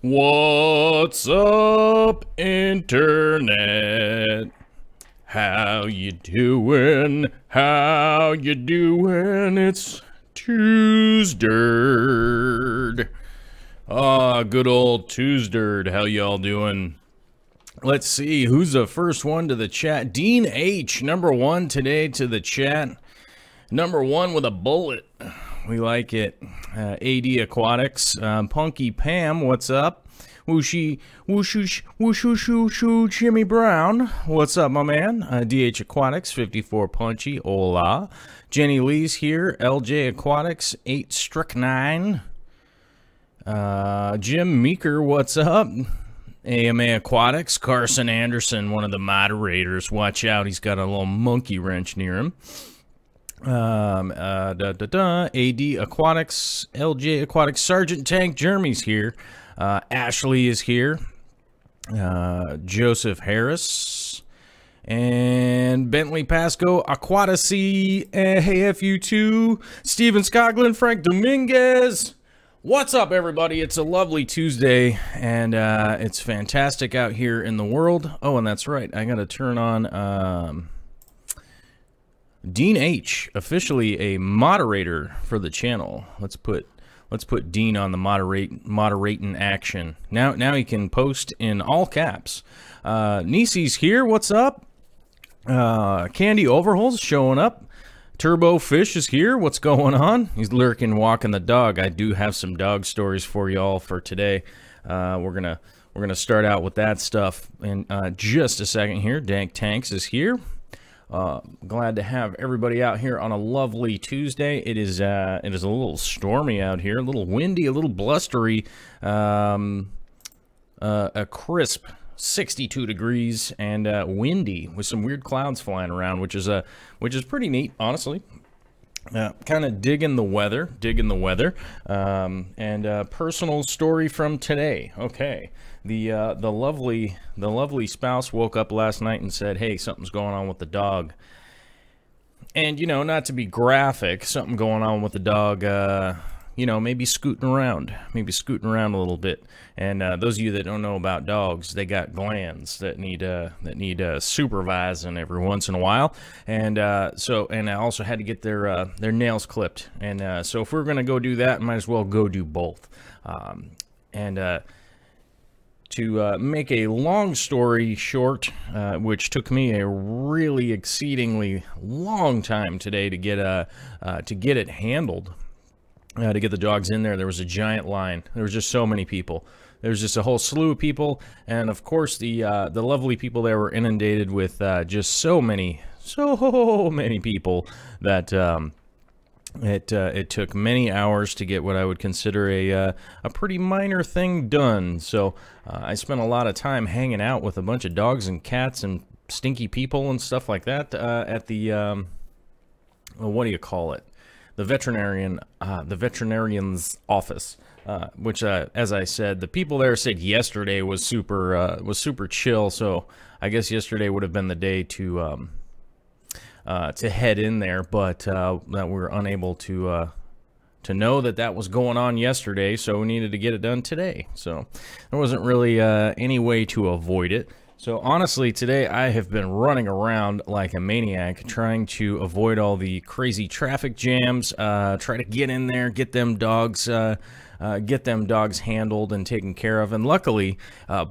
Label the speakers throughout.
Speaker 1: What's up, Internet? How you doing? How you doing? It's Tuesday. Good old Tuesday. How y'all doing? Let's see, who's the first one to the chat? Dean H, number one today to the chat. Number one with a bullet. We like it. AD Aquatics. Punky Pam, what's up? Wooshy, wooshoosh, wooshoo, Jimmy Brown. What's up, my man? DH Aquatics, 54 Punchy. Hola. Jenny Lee's here. LJ Aquatics, 8 Strychnine. Jim Meeker, what's up? AMA Aquatics, Carson Anderson, one of the moderators. Watch out, he's got a little monkey wrench near him. AD Aquatics, LJ Aquatics, Sergeant Tank Jeremy's here. Ashley is here. Joseph Harris. And Bentley Pasco, Aquaticy, AFU2, Steven Skoglund, Frank Dominguez. What's up, everybody? It's a lovely Tuesday, and it's fantastic out here in the world. Oh, and that's right. I got to turn on Dean H, officially a moderator for the channel. Let's put Dean on the moderating action. Now he can post in all caps. Nisi's here. What's up? Candy Overhaul's showing up. Turbo Fish is here. What's going on? He's lurking, walking the dog. I do have some dog stories for y'all for today. We're gonna start out with that stuff in just a second here. Dank Tanks is here. Glad to have everybody out here on a lovely Tuesday. It is a little stormy out here, a little windy, a little blustery, a crisp 62 degrees and windy with some weird clouds flying around, which is pretty neat, honestly. Kind of digging the weather, and personal story from today. Okay, the lovely spouse woke up last night and said, "Hey, something's going on with the dog." And, you know, not to be graphic, something going on with the dog, you know, maybe scooting around a little bit. And those of you that don't know about dogs, they got glands that need supervising every once in a while. And and I also had to get their nails clipped. And so if we're gonna go do that, might as well go do both. To make a long story short, which took me a really exceedingly long time today to get it handled. To get the dogs in there was a giant line. There was just so many people. There was just a whole slew of people, and of course the lovely people there were inundated with just so many people that it took many hours to get what I would consider a pretty minor thing done. So I spent a lot of time hanging out with a bunch of dogs and cats and stinky people and stuff like that at the what do you call it? The veterinarian's office, which, as I said, the people there said yesterday was super chill. So I guess yesterday would have been the day to head in there, but that we were unable to know that was going on yesterday. So we needed to get it done today. So there wasn't really any way to avoid it. So honestly, today I have been running around like a maniac trying to avoid all the crazy traffic jams, try to get in there, get them dogs handled and taken care of. And luckily,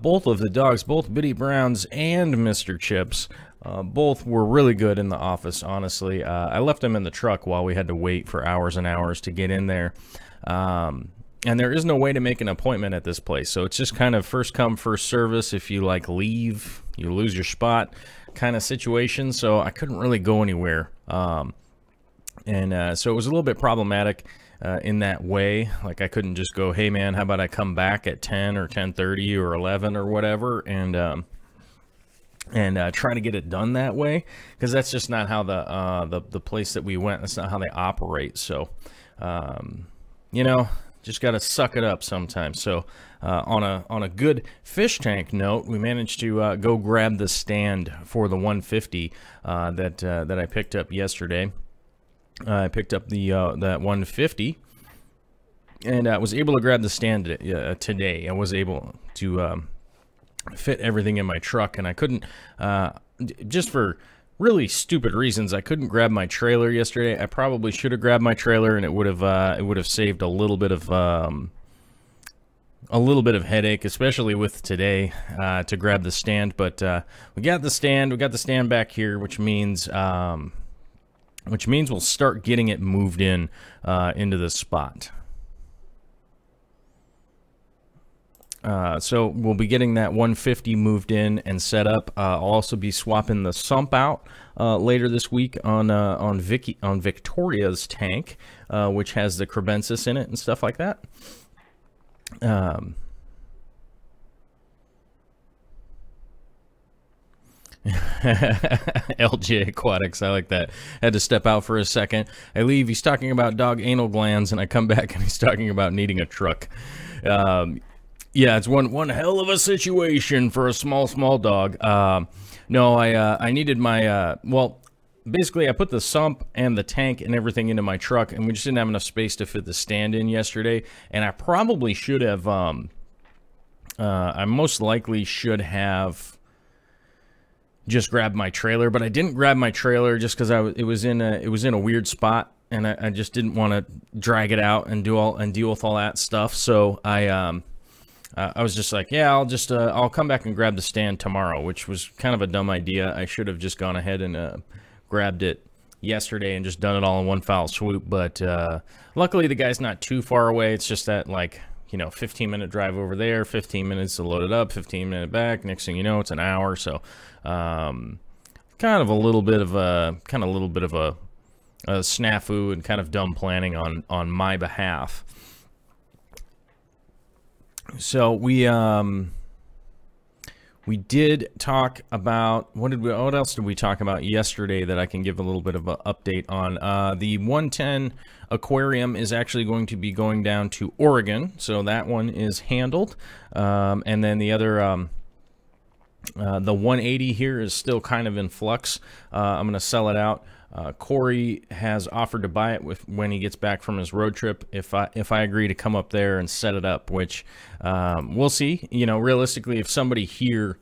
Speaker 1: both of the dogs, both Biddy Browns and Mr. Chips, both were really good in the office, honestly. I left them in the truck while we had to wait for hours and hours to get in there. And there is no way to make an appointment at this place. So it's just kind of first come, first service. If you like leave, you lose your spot kind of situation. So I couldn't really go anywhere. So it was a little bit problematic in that way. Like I couldn't just go, hey man, how about I come back at 10 or 10:30 or 11 or whatever and try to get it done that way, because that's just not how the place that we went, that's not how they operate. So, you know, just got to suck it up sometimes. So on a good fish tank note, we managed to go grab the stand for the 150 that I picked up yesterday. I picked up that 150 and I was able to grab the stand today. I was able to fit everything in my truck, and I couldn't, just for really stupid reasons, I couldn't grab my trailer yesterday. I probably should have grabbed my trailer, and it would have saved a little bit of headache, especially with today, to grab the stand. But we got the stand back here, which means we'll start getting it moved in into the spot. So we'll be getting that 150 moved in and set up. I'll also be swapping the sump out later this week on Victoria's tank, which has the crebensis in it and stuff like that. LJ Aquatics, I like that. Had to step out for a second. I leave, he's talking about dog anal glands, and I come back and he's talking about needing a truck. Yeah, it's one hell of a situation for a small dog. No, I needed my, well, basically I put the sump and the tank and everything into my truck, and we just didn't have enough space to fit the stand in yesterday, and I probably should have, I most likely should have just grabbed my trailer, but I didn't grab my trailer just because it was in a weird spot, and I just didn't want to drag it out and deal with all that stuff. So I was just like, yeah, I'll come back and grab the stand tomorrow, which was kind of a dumb idea. I should have just gone ahead and grabbed it yesterday and just done it all in one foul swoop. But luckily the guy's not too far away. It's just that, like, you know, 15-minute drive over there, 15 minutes to load it up, 15-minute back. Next thing you know, it's an hour. So kind of a little bit of a snafu and kind of dumb planning on my behalf. So we did talk about, what else did we talk about yesterday that I can give a little bit of an update on? The 110 aquarium is actually going to be going down to Oregon, so that one is handled. And then the other, the 180 here is still kind of in flux. I'm going to sell it out. Corey has offered to buy it when he gets back from his road trip, if I agree to come up there and set it up, which we'll see. You know, realistically, if somebody here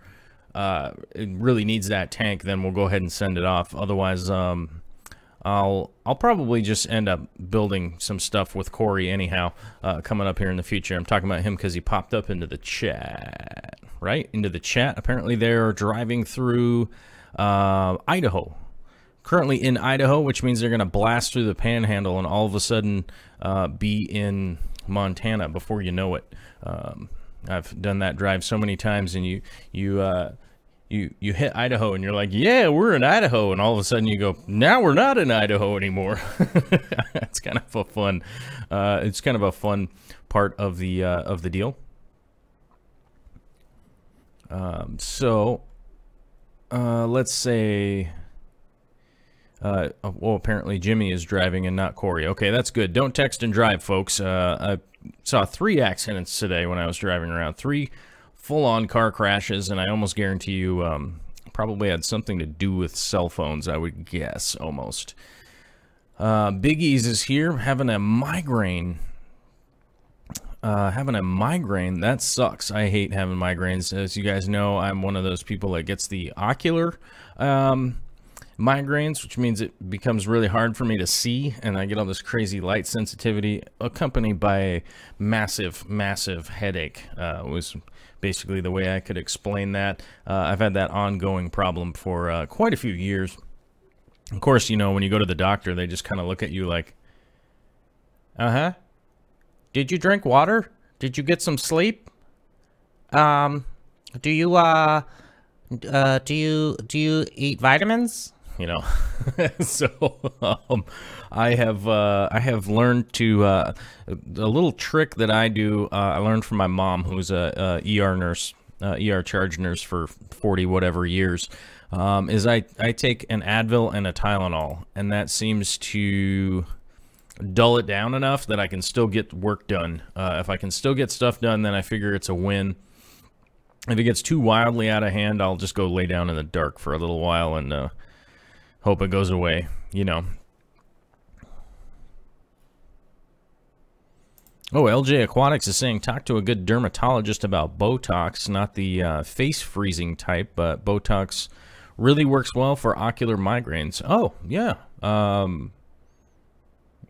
Speaker 1: really needs that tank, then we'll go ahead and send it off. Otherwise, I'll probably just end up building some stuff with Corey anyhow, coming up here in the future. I'm talking about him because he popped up into the chat, right? Into the chat. Apparently they're driving through Idaho. Currently in Idaho, which means they're going to blast through the panhandle and all of a sudden be in Montana before you know it. I've done that drive so many times, and you hit Idaho and you're like, yeah, we're in Idaho, and all of a sudden you go, now we're not in Idaho anymore. It's kind of a fun, it's kind of a fun part of the deal. So let's say. Well, apparently Jimmy is driving and not Corey. Okay, that's good. Don't text and drive, folks. I saw 3 accidents today when I was driving around. 3 full-on car crashes, and I almost guarantee you probably had something to do with cell phones, I would guess, almost. Big E's is here, having a migraine having a migraine. That sucks. I hate having migraines. As you guys know, I'm one of those people that gets the ocular migraines, which means it becomes really hard for me to see, and I get all this crazy light sensitivity accompanied by a massive, massive headache. Was basically the way I could explain that. I've had that ongoing problem for quite a few years. Of course, you know, when you go to the doctor, they just kind of look at you like, uh-huh. Did you drink water? Did you get some sleep? Do you eat vitamins? You know, so I have learned to a little trick that I do. I learned from my mom, who's a ER nurse, ER charge nurse for 40 whatever years. Is I take an Advil and a Tylenol, and that seems to dull it down enough that I can still get work done. If I can still get stuff done, then I figure it's a win. If it gets too wildly out of hand, I'll just go lay down in the dark for a little while and hope it goes away, you know. Oh, LJ Aquatics is saying, talk to a good dermatologist about Botox, not the face freezing type, but Botox really works well for ocular migraines. Oh, yeah.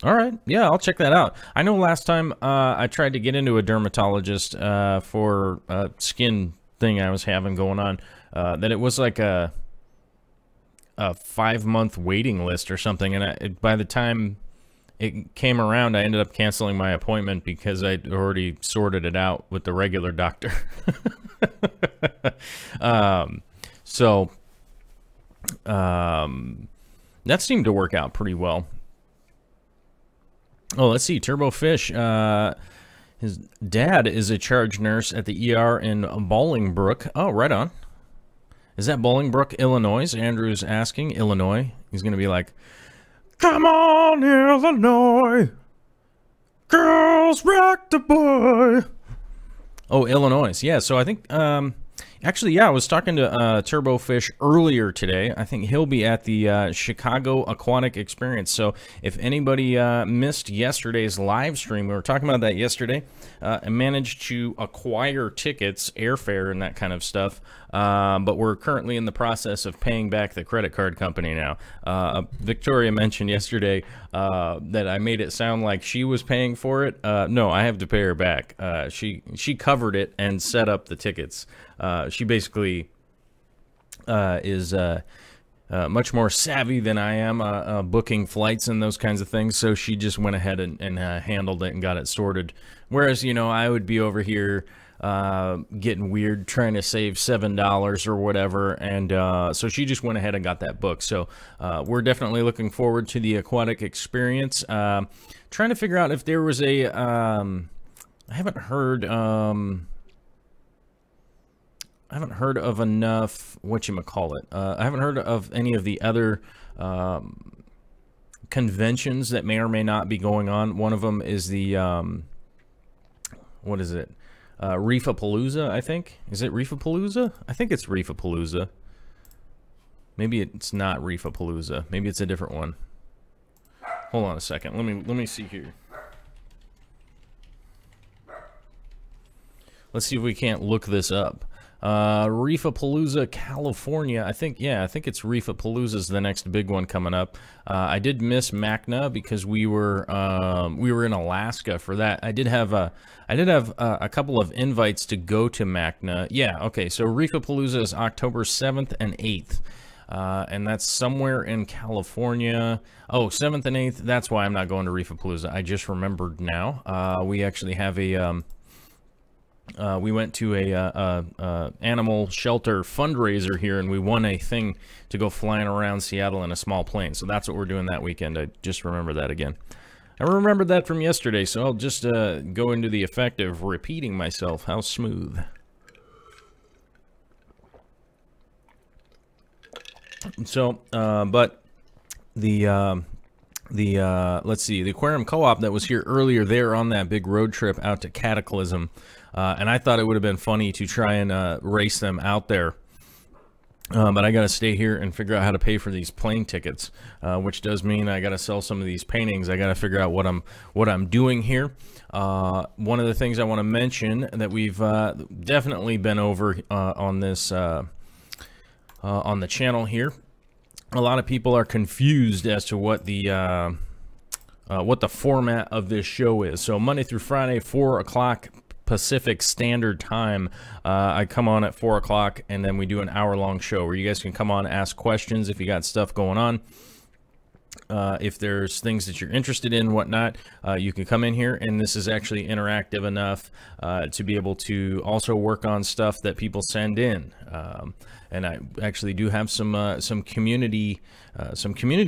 Speaker 1: All right, yeah, I'll check that out. I know last time I tried to get into a dermatologist for a skin thing I was having going on, that it was like a 5-month waiting list or something, and by the time it came around, I ended up canceling my appointment because I'd already sorted it out with the regular doctor. That seemed to work out pretty well. Oh, let's see. Turbo Fish. His dad is a charge nurse at the ER in Bolingbrook. Oh, right on. Is that Bolingbrook, Illinois? Andrew's asking. Illinois. He's going to be like, come on, Illinois. Girls rock the boy. Oh, Illinois. Yeah, so I think... actually, yeah, I was talking to Turbo Fish earlier today. I think he'll be at the Chicago Aquatic Experience. So if anybody missed yesterday's live stream, we were talking about that yesterday. I managed to acquire tickets, airfare, and that kind of stuff. But we're currently in the process of paying back the credit card company now. Victoria mentioned yesterday that I made it sound like she was paying for it. No, I have to pay her back. She covered it and set up the tickets. She basically is much more savvy than I am booking flights and those kinds of things, so she just went ahead and handled it and got it sorted. Whereas, you know, I would be over here getting weird trying to save $7 or whatever, and so she just went ahead and got that book. So we're definitely looking forward to the aquatic experience. Trying to figure out if there was a I haven't heard of enough, whatchamacallit, I haven't heard of any of the other conventions that may or may not be going on. One of them is the, what is it? Reefapalooza, I think. Is it Reefapalooza? I think it's Reefapalooza. Maybe it's not Reefapalooza. Maybe it's a different one. Hold on a second. Let me see here. Let's see if we can't look this up. Reefapalooza, California. I think it's Reefapalooza's the next big one coming up. I did miss MACNA because we were in Alaska for that. I did have a couple of invites to go to MACNA. Yeah, okay. So Reefapalooza is October 7th and 8th. And that's somewhere in California. Oh, 7th and 8th. That's why I'm not going to Reefapalooza. I just remembered now. We actually have a we went to a animal shelter fundraiser here, and we won a thing to go flying around Seattle in a small plane. So that's what we're doing that weekend. I just remember that again. I remembered that from yesterday, so I'll just go into the effect of repeating myself. How smooth. So, but let's see, the aquarium co-op that was here earlier, they're on that big road trip out to Cataclysm. And I thought it would have been funny to try and race them out there. But I got to stay here and figure out how to pay for these plane tickets, which does mean I got to sell some of these paintings. I got to figure out what I'm doing here. One of the things I want to mention that we've definitely been over on this on the channel here. A lot of people are confused as to what the format of this show is. So Monday through Friday, 4 o'clock Pacific Standard Time. I come on at 4 o'clock, and then we do an hour-long show where you guys can come on, ask questions if you got stuff going on. If there's things that you're interested in, whatnot, you can come in here, and this is actually interactive enough to be able to also work on stuff that people send in. And I actually do have some community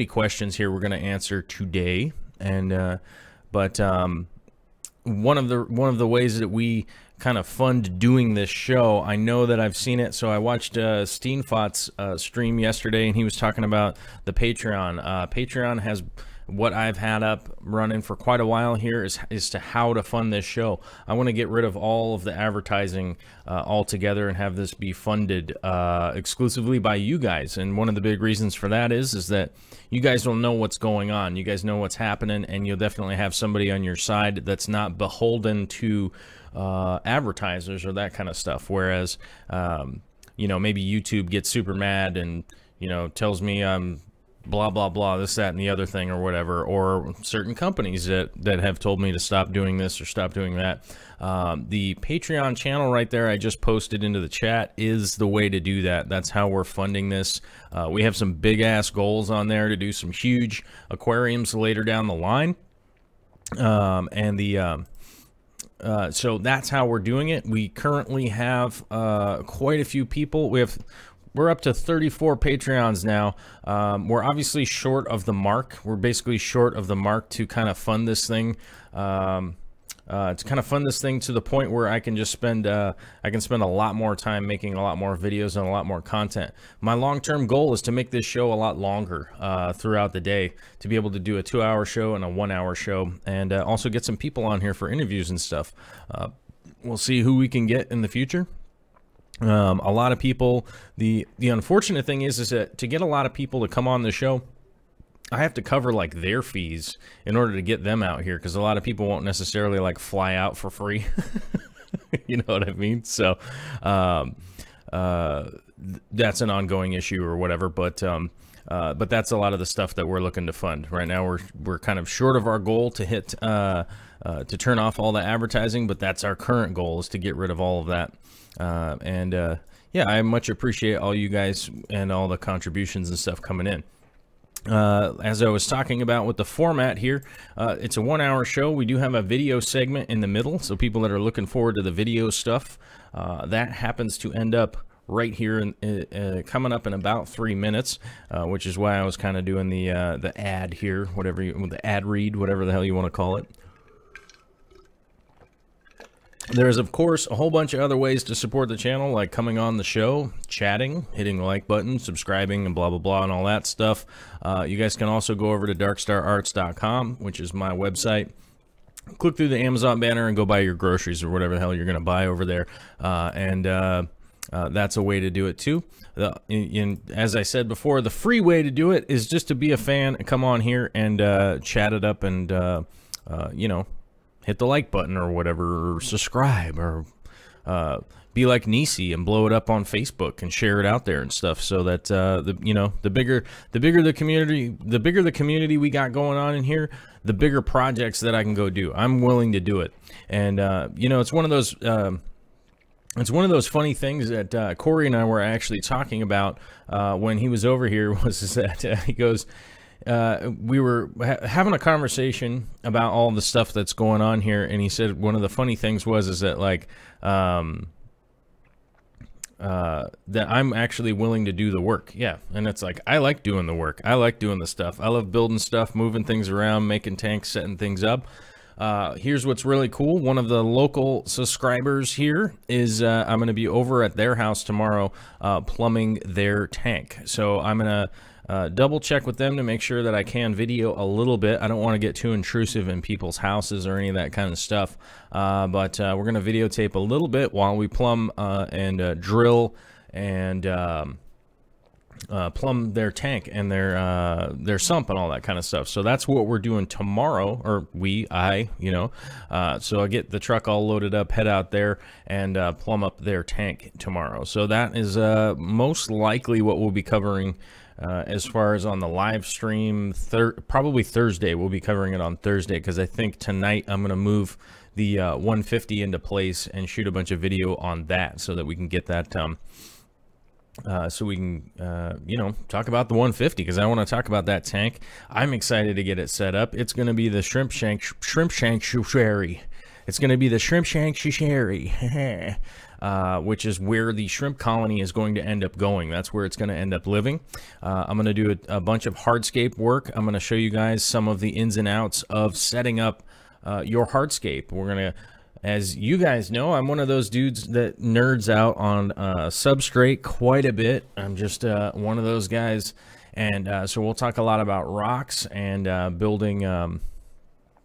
Speaker 1: questions here we're going to answer today. And one of the ways that we kind of fund doing this show, I know that I've seen it. So I watched Steenfat's stream yesterday, and he was talking about the Patreon. Patreon has what I've had up running for quite a while here is to how to fund this show. I want to get rid of all of the advertising altogether and have this be funded exclusively by you guys. And one of the big reasons for that is that you guys will know what's going on. You guys know what's happening, and you'll definitely have somebody on your side that's not beholden to advertisers or that kind of stuff. Whereas, you know, maybe YouTube gets super mad and, you know, tells me I'm blah, blah, blah, this, that, and the other thing or whatever, or certain companies that have told me to stop doing this or stop doing that. The Patreon channel right there I just posted into the chat is the way to do that. That's how we're funding this. We have some big-ass goals on there to do some huge aquariums later down the line. So that's how we're doing it. We currently have quite a few people. We're up to 34 Patreons now. We're obviously short of the mark. We're basically short of the mark to kind of fund this thing. To kind of fund this thing to the point where I can just spend a lot more time making a lot more videos and a lot more content. My long-term goal is to make this show a lot longer throughout the day, to be able to do a 2-hour show and a 1-hour show, and also get some people on here for interviews and stuff. We'll see who we can get in the future. A lot of people, the unfortunate thing is that to get a lot of people to come on the show, I have to cover like their fees in order to get them out here, because a lot of people won't necessarily like fly out for free. You know what I mean? So that's an ongoing issue or whatever, but that's a lot of the stuff that we're looking to fund right now. We're kind of short of our goal to hit to turn off all the advertising, but that's our current goal, is to get rid of all of that. Yeah, I much appreciate all you guys and all the contributions and stuff coming in. As I was talking about with the format here, it's a 1-hour show. We do have a video segment in the middle, so people that are looking forward to the video stuff, that happens to end up right here in, coming up in about 3 minutes, which is why I was kind of doing the ad here, the ad read, whatever the hell you want to call it. There's, of course, a whole bunch of other ways to support the channel, like coming on the show, chatting, hitting the like button, subscribing, and blah, blah, blah, and all that stuff. You guys can also go over to darkstararts.com, which is my website. Click through the Amazon banner and go buy your groceries or whatever the hell you're going to buy over there. That's a way to do it, too. As I said before, the free way to do it is just to be a fan and come on here and chat it up and, you know, hit the like button or whatever, or subscribe, or be like Nisi and blow it up on Facebook and share it out there and stuff, so that the bigger the community we got going on in here, the bigger projects that I can go do. I'm willing to do it, and you know, it's one of those funny things that Corey and I were actually talking about when he was over here, was that he goes, we were having a conversation about all the stuff that's going on here, and he said one of the funny things is that, like, that I'm actually willing to do the work. Yeah, and it's like, I like doing the work. I like doing the stuff. I love building stuff, moving things around, making tanks, setting things up. Here's what's really cool. One of the local subscribers here is I'm going to be over at their house tomorrow plumbing their tank. So I'm going to double check with them to make sure that I can video a little bit. I don't want to get too intrusive in people's houses or any of that kind of stuff, but we're going to videotape a little bit while we plumb and drill and plumb their tank and their sump and all that kind of stuff. So that's what we're doing tomorrow, or so I get the truck all loaded up, head out there, and plumb up their tank tomorrow. So that is most likely what we'll be covering as far as on the live stream. Probably Thursday. We'll be covering it on Thursday, because I think tonight I'm going to move the 150 into place and shoot a bunch of video on that, so that we can get that so we can, talk about the 150, because I want to talk about that tank. I'm excited to get it set up. It's going to be the shrimp sanctuary. It's going to be the shrimp sanctuary, which is where the shrimp colony is going to end up going. That's where it's going to end up living. I'm going to do a bunch of hardscape work. I'm going to show you guys some of the ins and outs of setting up your hardscape. We're going to... As you guys know, I'm one of those dudes that nerds out on substrate quite a bit. I'm just one of those guys, and so we'll talk a lot about rocks and building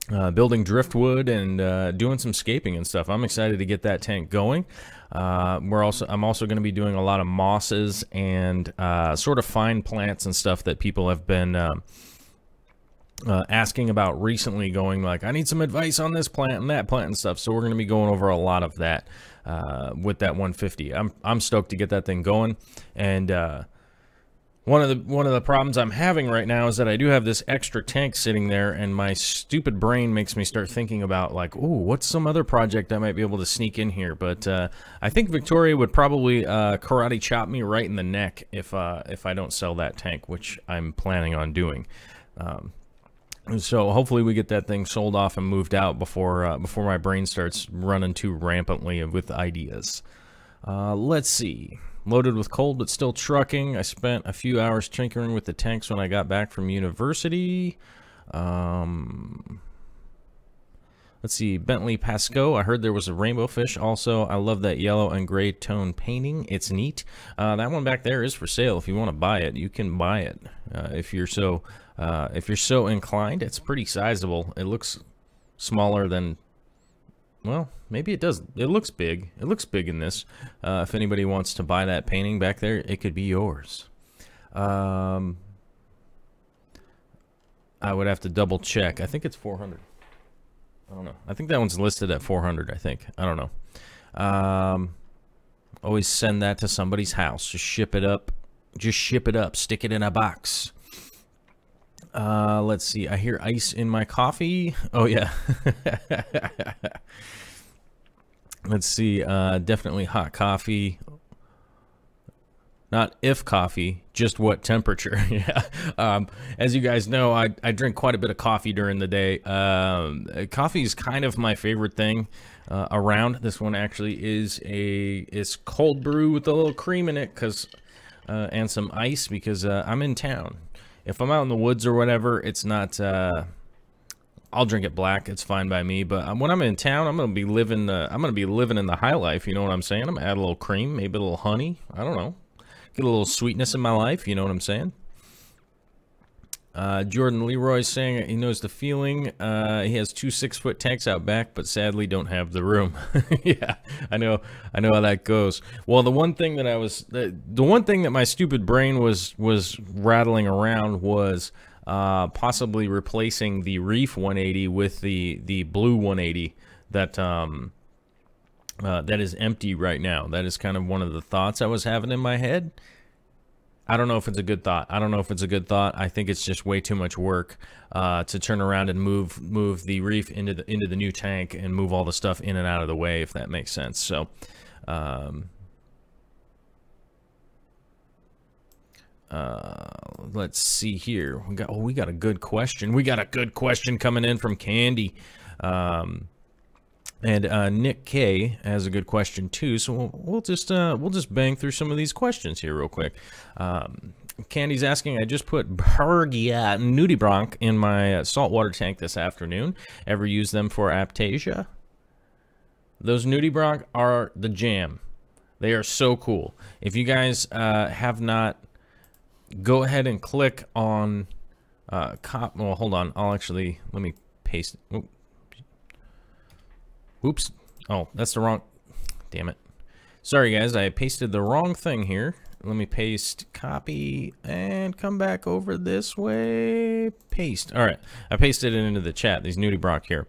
Speaker 1: driftwood and doing some scaping and stuff. I'm excited to get that tank going. I'm also going to be doing a lot of mosses and sort of fine plants and stuff that people have been asking about recently, going like, I need some advice on this plant and that plant and stuff. So we're going to be going over a lot of that with that 150. I'm stoked to get that thing going. And one of the problems I'm having right now is that I do have this extra tank sitting there, and my stupid brain makes me start thinking about like, ooh, what's some other project I might be able to sneak in here? But I think Victoria would probably karate chop me right in the neck if I don't sell that tank, which I'm planning on doing. So hopefully we get that thing sold off and moved out before my brain starts running too rampantly with ideas. Let's see. Loaded with cold but still trucking. I spent a few hours tinkering with the tanks when I got back from university. Let's see. Bentley Pasco. I heard there was a rainbow fish also. I love that yellow and gray tone painting. It's neat. That one back there is for sale. If you want to buy it, you can buy it. If you're so inclined. It's pretty sizable. It looks smaller than, well, maybe it does. It looks big. It looks big in this. If anybody wants to buy that painting back there, it could be yours. I would have to double check. I think it's 400. I don't know. I think that one's listed at 400, I think. I don't know. Always send that to somebody's house. Just ship it up. Just ship it up. Stick it in a box. Let's see. I hear ice in my coffee. Oh, yeah. Let's see. Definitely hot coffee. Not if coffee, just what temperature. Yeah. As you guys know, I drink quite a bit of coffee during the day. Coffee is kind of my favorite thing around. This one actually is cold brew with a little cream in it, and some ice, because I'm in town. If I'm out in the woods or whatever, it's not, I'll drink it black. It's fine by me. But when I'm in town, I'm going to be living in the high life. You know what I'm saying? I'm going to add a little cream, maybe a little honey. I don't know. Get a little sweetness in my life. You know what I'm saying? Jordan Leroy saying he knows the feeling. He has 2 6-foot tanks out back, but sadly don't have the room. Yeah, I know how that goes. Well, the one thing that my stupid brain was rattling around was possibly replacing the Reef 180 with the blue 180 that is empty right now. That is kind of one of the thoughts I was having in my head. I don't know if it's a good thought. I think it's just way too much work to turn around and move the Reef into the new tank and move all the stuff in and out of the way, if that makes sense. So, let's see here. We got a good question. We got a good question coming in from Candy. And Nick K has a good question too, so we'll just bang through some of these questions here real quick. Candy's asking, I just put Bergia nudibranch in my saltwater tank this afternoon. Ever use them for aptasia? Those nudibranch are the jam. They are so cool. If you guys have not, go ahead and click on well, hold on. Let me paste it. Oops. Oh, that's the wrong... Damn it. Sorry, guys. I pasted the wrong thing here. let me paste, copy, and come back over this way. Paste. All right, I pasted it into the chat. These nudibranch here.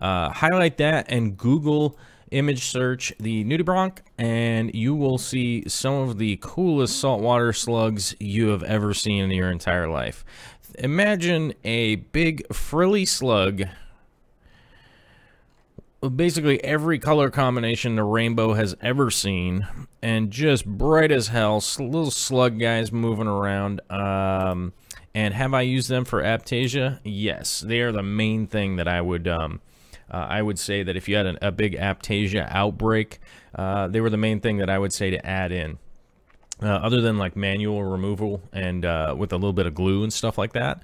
Speaker 1: Highlight that and Google image search the nudibranch, and you will see some of the coolest saltwater slugs you have ever seen in your entire life. Imagine a big frilly slug, basically every color combination the rainbow has ever seen, and just bright as hell, little slug guys moving around. And have I used them for Aptasia? Yes, they are the main thing that I would say that if you had a big Aptasia outbreak, they were the main thing that I would say to add in. Other than like manual removal and with a little bit of glue and stuff like that.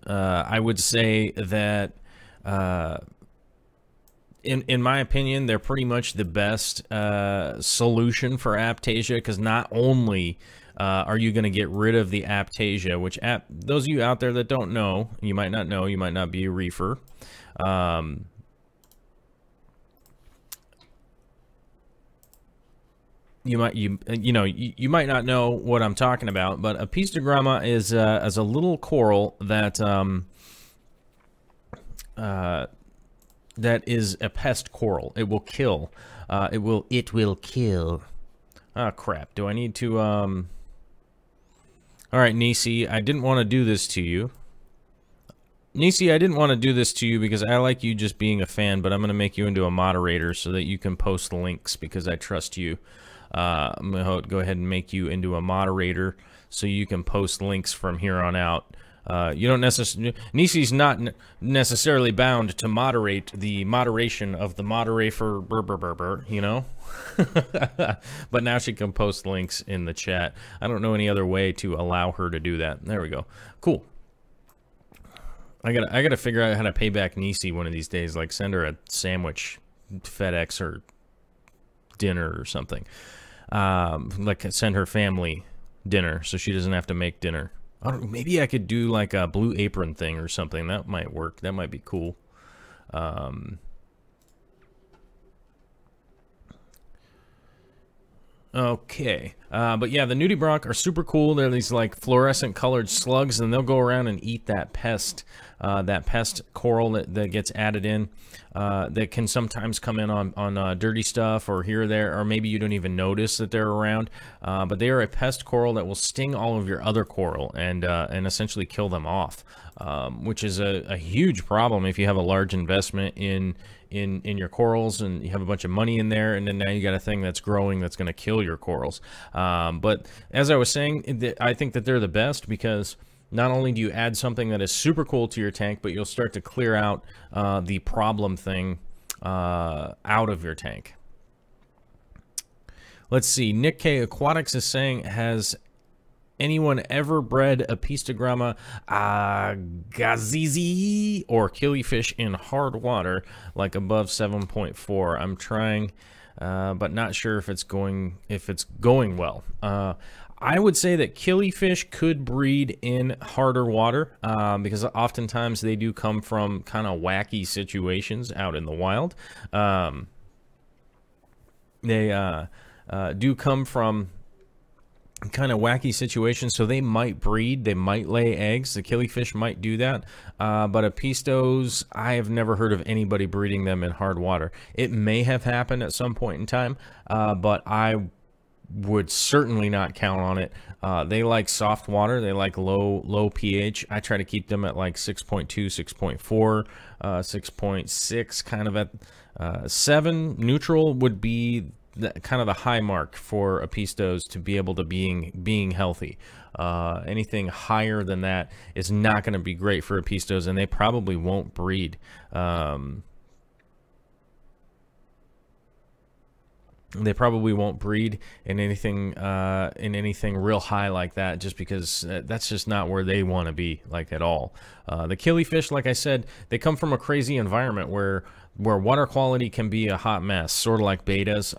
Speaker 1: I would say that, in my opinion, they're pretty much the best solution for Aptasia, because not only are you going to get rid of the Aptasia, which those of you out there that don't know, you might not know, you might not be a reefer. You might not know what I'm talking about, but Apistogramma is a little coral that that is a pest coral. It will kill. It will kill. Oh crap! Do I need to All right, Nisi, I didn't want to do this to you. Nisi, I didn't want to do this to you because I like you just being a fan, but I'm going to make you into a moderator so that you can post links because I trust you. I'm going to go ahead and make you into a moderator so you can post links from here on out. You don't necessarily... Nisi's not necessarily bound to moderate the moderation of the moderator, you know? But now she can post links in the chat. I don't know any other way to allow her to do that. There we go. Cool. I gotta figure out how to pay back Nisi one of these days, like send her a sandwich, FedEx, or dinner or something. Like send her family dinner so she doesn't have to make dinner. I don't know, maybe I could do like a Blue Apron thing or something. That might work. That might be cool. Okay. But yeah, the nudibranch are super cool. They're these like fluorescent colored slugs, and they'll go around and eat that pest coral that gets added in. That can sometimes come in on dirty stuff or here or there, or maybe you don't even notice that they're around. But they are a pest coral that will sting all of your other coral and essentially kill them off, which is a huge problem if you have a large investment in your corals and you have a bunch of money in there, and then now you got a thing that's growing that's going to kill your corals. But as I was saying, I think that they're the best because not only do you add something that is super cool to your tank, but you'll start to clear out the problem thing out of your tank. Let's see. Nick K. Aquatics is saying, has anyone ever bred Apistogramma gazizi or killifish in hard water, like above 7.4? I'm trying, but not sure if it's going well. I would say that killifish could breed in harder water because oftentimes they do come from kind of wacky situations out in the wild. They do come from kind of wacky situations, so they might breed, they might lay eggs. The killifish might do that, but apistos, I have never heard of anybody breeding them in hard water. It may have happened at some point in time, but I would certainly not count on it. They like soft water, they like low pH. I try to keep them at like 6.2, 6.4, 6.6, kind of at 7. Neutral would be kind of the high mark for apistos to be able to being healthy. Anything higher than that is not going to be great for apistos, and they probably won't breed. They probably won't breed in anything real high like that, just because that's just not where they want to be, like, at all. The killifish, like I said, they come from a crazy environment where water quality can be a hot mess, sort of like betas.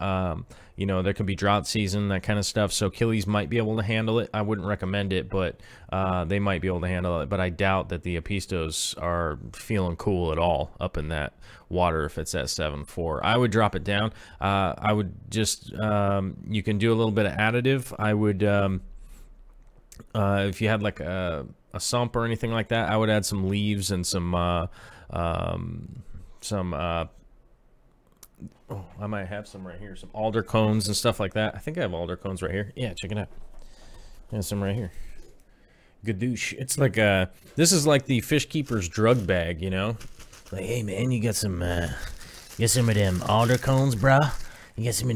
Speaker 1: You know, there can be drought season, that kind of stuff. So killies might be able to handle it. I wouldn't recommend it, but they might be able to handle it. But I doubt that the apistos are feeling cool at all up in that water if it's at 7.4. I would drop it down. I would just, you can do a little bit of additive. I would, if you had like a sump or anything like that, I would add some leaves and some oh, I might have some right here, some alder cones and stuff like that. I think I have alder cones right here. Yeah, check it out. There's some right here. Gadoosh. It's like this is like the fish keeper's drug bag, you know? Like, hey man, you got some of them alder cones, brah? You got some of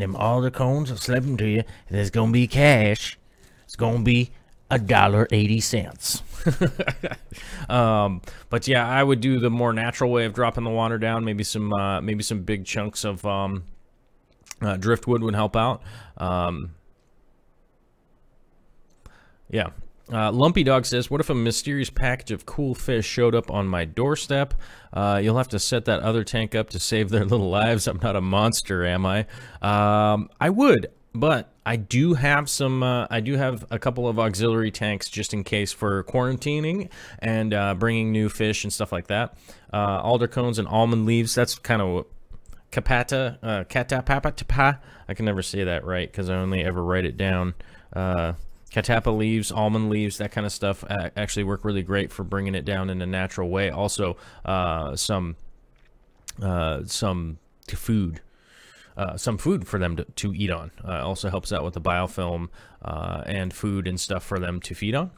Speaker 1: them alder cones? I'll slip them to you. And there's gonna be cash. It's gonna be $1.80. But yeah, I would do the more natural way of dropping the water down. Maybe some big chunks of driftwood would help out. Yeah. Lumpy Dog says, what if a mysterious package of cool fish showed up on my doorstep? You'll have to set that other tank up to save their little lives. I'm not a monster, am I? I would. But I do have some, I do have a couple of auxiliary tanks just in case for quarantining and bringing new fish and stuff like that. Alder cones and almond leaves, that's kind of catapapa. I can never say that right because I only ever write it down. Catappa leaves, almond leaves, that kind of stuff actually work really great for bringing it down in a natural way. Also, some food. Some food for them to eat on. Also helps out with the biofilm and food and stuff for them to feed on.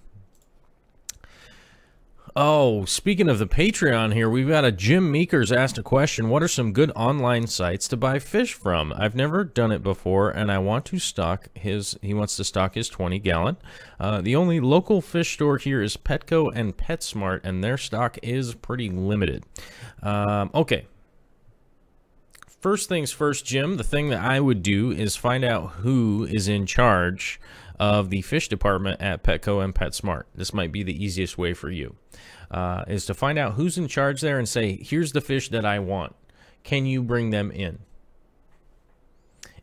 Speaker 1: Oh, speaking of the Patreon here, we've got a Jim Meekers asked a question. What are some good online sites to buy fish from? I've never done it before, and I want to stock his, he wants to stock his 20-gallon. The only local fish store here is Petco and PetSmart, and their stock is pretty limited. Okay. First things first, Jim, the thing that I would do is find out who is in charge of the fish department at Petco and PetSmart. This might be the easiest way for you, is to find out who's in charge there and say, here's the fish that I want. Can you bring them in?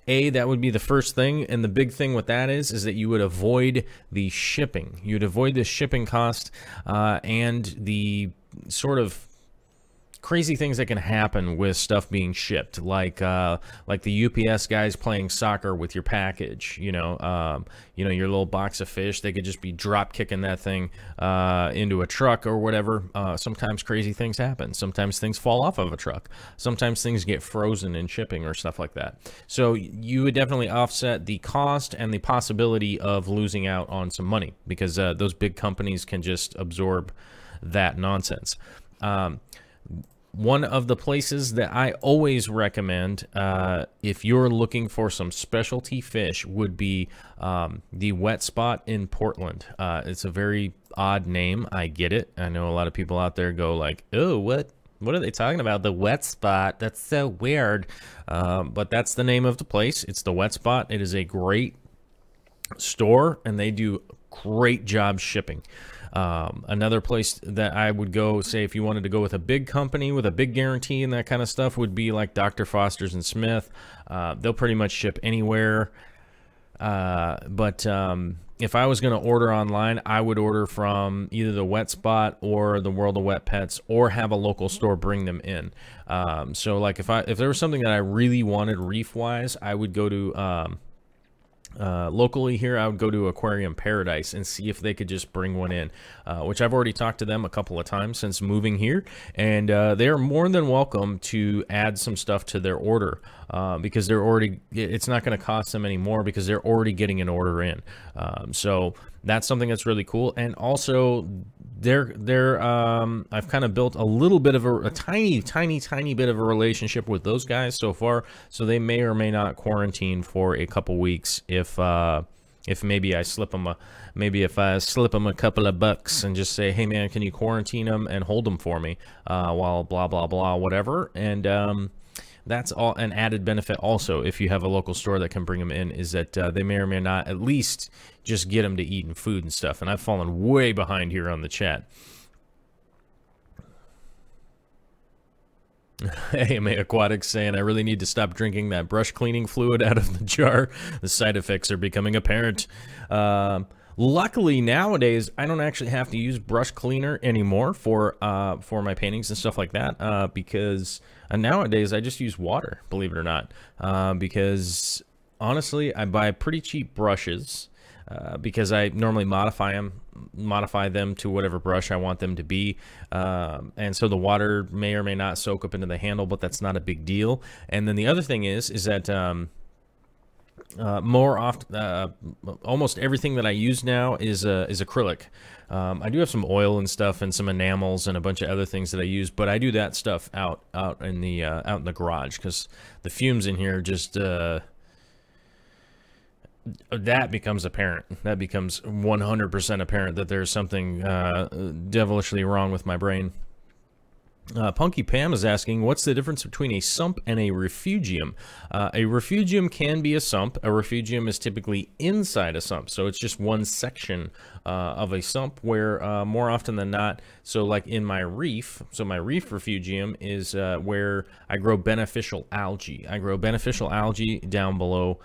Speaker 1: That would be the first thing, and the big thing with that is that you would avoid the shipping. You'd avoid the shipping cost and the sort of crazy things that can happen with stuff being shipped, like the UPS guys playing soccer with your package. You know, your little box of fish. They could just be drop kicking that thing into a truck or whatever. Sometimes crazy things happen. Sometimes things fall off of a truck. Sometimes things get frozen in shipping or stuff like that. So you would definitely offset the cost and the possibility of losing out on some money because those big companies can just absorb that nonsense. One of the places that I always recommend if you're looking for some specialty fish would be the Wet Spot in Portland. It's a very odd name. I get it. I know a lot of people out there go like, oh, what are they talking about? The Wet Spot? That's so weird. But that's the name of the place. It's the Wet Spot. It is a great store, and they do great job shipping. Another place that I would go, say if you wanted to go with a big company with a big guarantee and that kind of stuff, would be like Dr. Foster's and Smith. They'll pretty much ship anywhere. But if I was going to order online, I would order from either the Wet Spot or the World of Wet Pets, or have a local store bring them in. So like if there was something that I really wanted reef wise, I would go to locally here, I would go to Aquarium Paradise and see if they could just bring one in, which I've already talked to them a couple of times since moving here, and they are more than welcome to add some stuff to their order because they're already, it's not going to cost them any more because they're already getting an order in. So that's something that's really cool. And also I've kind of built a little bit of a tiny bit of a relationship with those guys so far, so they may or may not quarantine for a couple weeks if maybe I slip them a couple of bucks and just say, hey man, can you quarantine them and hold them for me while blah blah blah whatever, and that's all an added benefit also if you have a local store that can bring them in, is that they may or may not at least just get them to eat and food and stuff. And I've fallen way behind here on the chat. AMA Aquatics saying, I really need to stop drinking that brush cleaning fluid out of the jar. The side effects are becoming apparent. Luckily, nowadays, I don't actually have to use brush cleaner anymore for my paintings and stuff like that, because nowadays I just use water, believe it or not, because honestly, I buy pretty cheap brushes, because I normally modify them to whatever brush I want them to be, and so the water may or may not soak up into the handle, but that's not a big deal. And then the other thing is that more often, almost everything that I use now is acrylic. I do have some oil and stuff and some enamels and a bunch of other things that I use, but I do that stuff out in the garage, because the fumes in here just that becomes apparent. That becomes 100% apparent that there's something devilishly wrong with my brain. Punky Pam is asking, what's the difference between a sump and a refugium? A refugium can be a sump. A refugium is typically inside a sump, so it's just one section of a sump, where more often than not, so like in my reef, so my reef refugium is where I grow beneficial algae. I grow beneficial algae down below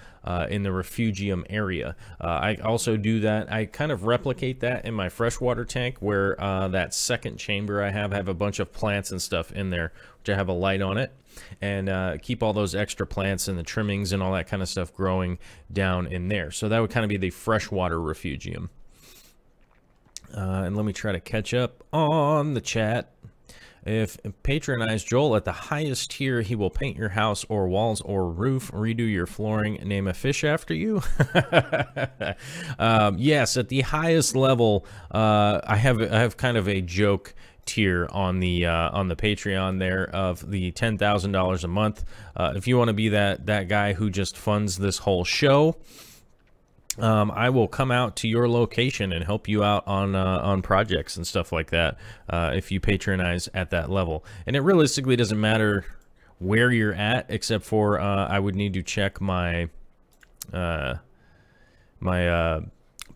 Speaker 1: in the refugium area. I also do that, I kind of replicate that in my freshwater tank, where that second chamber I have a bunch of plants and stuff in there, which I have a light on it, and keep all those extra plants and the trimmings and all that kind of stuff growing down in there. So that would kind of be the freshwater refugium. And let me try to catch up on the chat. If patronize Joel at the highest tier, he will paint your house or walls or roof, redo your flooring, name a fish after you. Yes, at the highest level, I have kind of a joke tier on the Patreon there of the $10,000 a month. If you want to be that guy who just funds this whole show, I will come out to your location and help you out on projects and stuff like that, if you patronize at that level. And it realistically doesn't matter where you're at, except for I would need to check my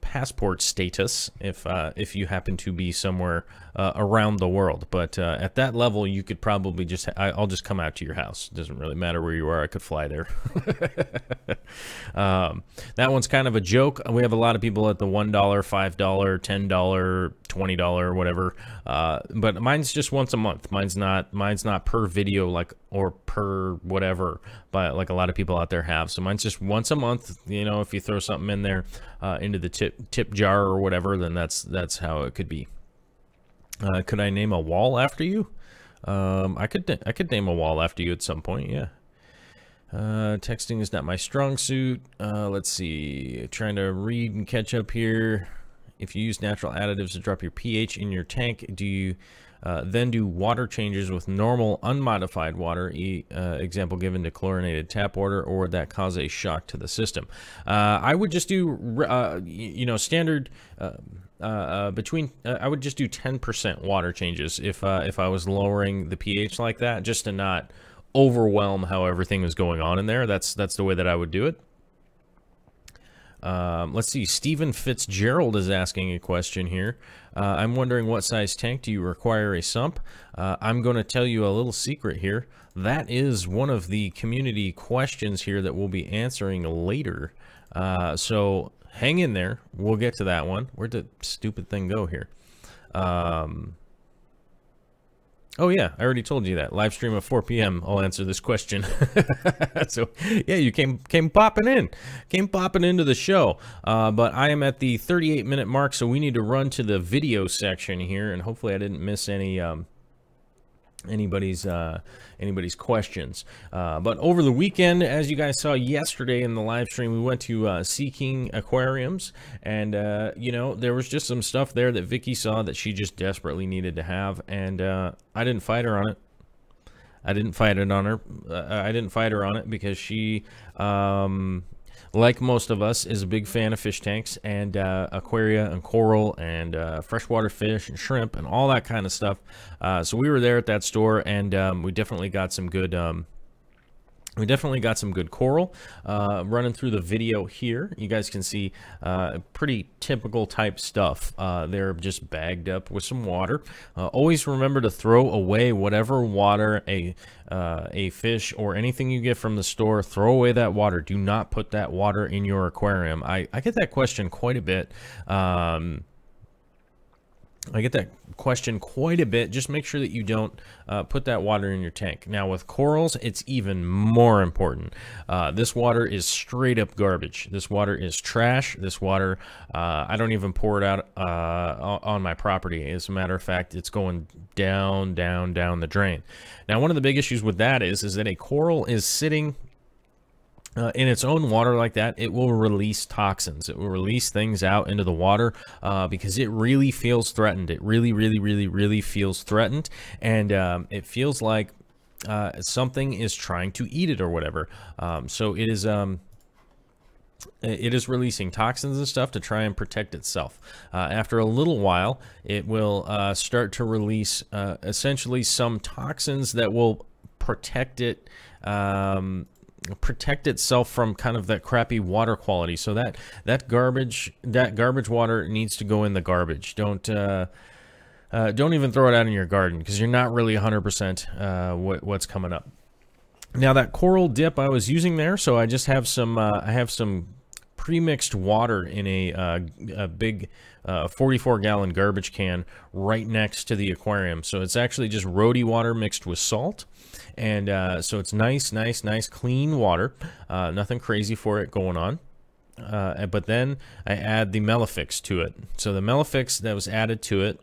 Speaker 1: passport status if you happen to be somewhere around the world. But at that level, you could probably just I'll just come out to your house. It doesn't really matter where you are. I could fly there. That one's kind of a joke. We have a lot of people at the $1, $5, $10, $20, whatever. But mine's just once a month. Mine's not per video, like, or per whatever, but like a lot of people out there have. So mine's just once a month. You know, if you throw something in there into the tip jar or whatever, then that's how it could be. Could I name a wall after you? I could name a wall after you at some point. Yeah. Texting is not my strong suit. Let's see. Trying to read and catch up here. If you use natural additives to drop your pH in your tank, do you then do water changes with normal unmodified water? Example given to chlorinated tap water, or would that cause a shock to the system? I would just do standard. I would just do 10% water changes if I was lowering the pH like that, just to not overwhelm how everything was going on in there. That's the way that I would do it. Let's see. Stephen Fitzgerald is asking a question here. I'm wondering, what size tank do you require a sump? I'm going to tell you a little secret here. That is one of the community questions here that we'll be answering later. So hang in there. We'll get to that one. Where'd the stupid thing go here? Oh yeah, I already told you that. Live stream at 4 p.m. I'll answer this question. So yeah, you came popping into the show. But I am at the 38-minute mark, so we need to run to the video section here, and hopefully I didn't miss anybody's questions. But over the weekend, as you guys saw yesterday in the live stream, we went to Seeking Aquariums, and there was just some stuff there that Vicky saw that she just desperately needed to have, and I didn't fight her on it. I didn't fight her on it because she, like most of us, is a big fan of fish tanks and aquaria and coral and freshwater fish and shrimp and all that kind of stuff. So we were there at that store, and we definitely got some good We definitely got some good coral. Running through the video here, you guys can see pretty typical type stuff. They're just bagged up with some water. Always remember to throw away whatever water a fish or anything you get from the store. Throw away that water. Do not put that water in your aquarium. I get that question quite a bit. Just make sure that you don't put that water in your tank. Now with corals, it's even more important. This water is straight up garbage. This water is trash. This water, I don't even pour it out on my property. As a matter of fact, it's going down the drain. Now, one of the big issues with that is that a coral is sitting in its own water like that. It will release toxins. It will release things out into the water because it really feels threatened. It really feels threatened, and it feels like something is trying to eat it or whatever. So it is releasing toxins and stuff to try and protect itself. After a little while, it will start to release essentially some toxins that will protect it. Protect itself from kind of that crappy water quality. So that garbage water needs to go in the garbage. Don't even throw it out in your garden, because you're not really 100% what's coming up. Now, that coral dip I was using there, so I just have some I have some pre-mixed water in a big 44-gallon garbage can right next to the aquarium. So it's actually just roadie water mixed with salt, and so it's nice clean water. Nothing crazy for it going on. But then I add the Melifix to it. So the Melifix that was added to it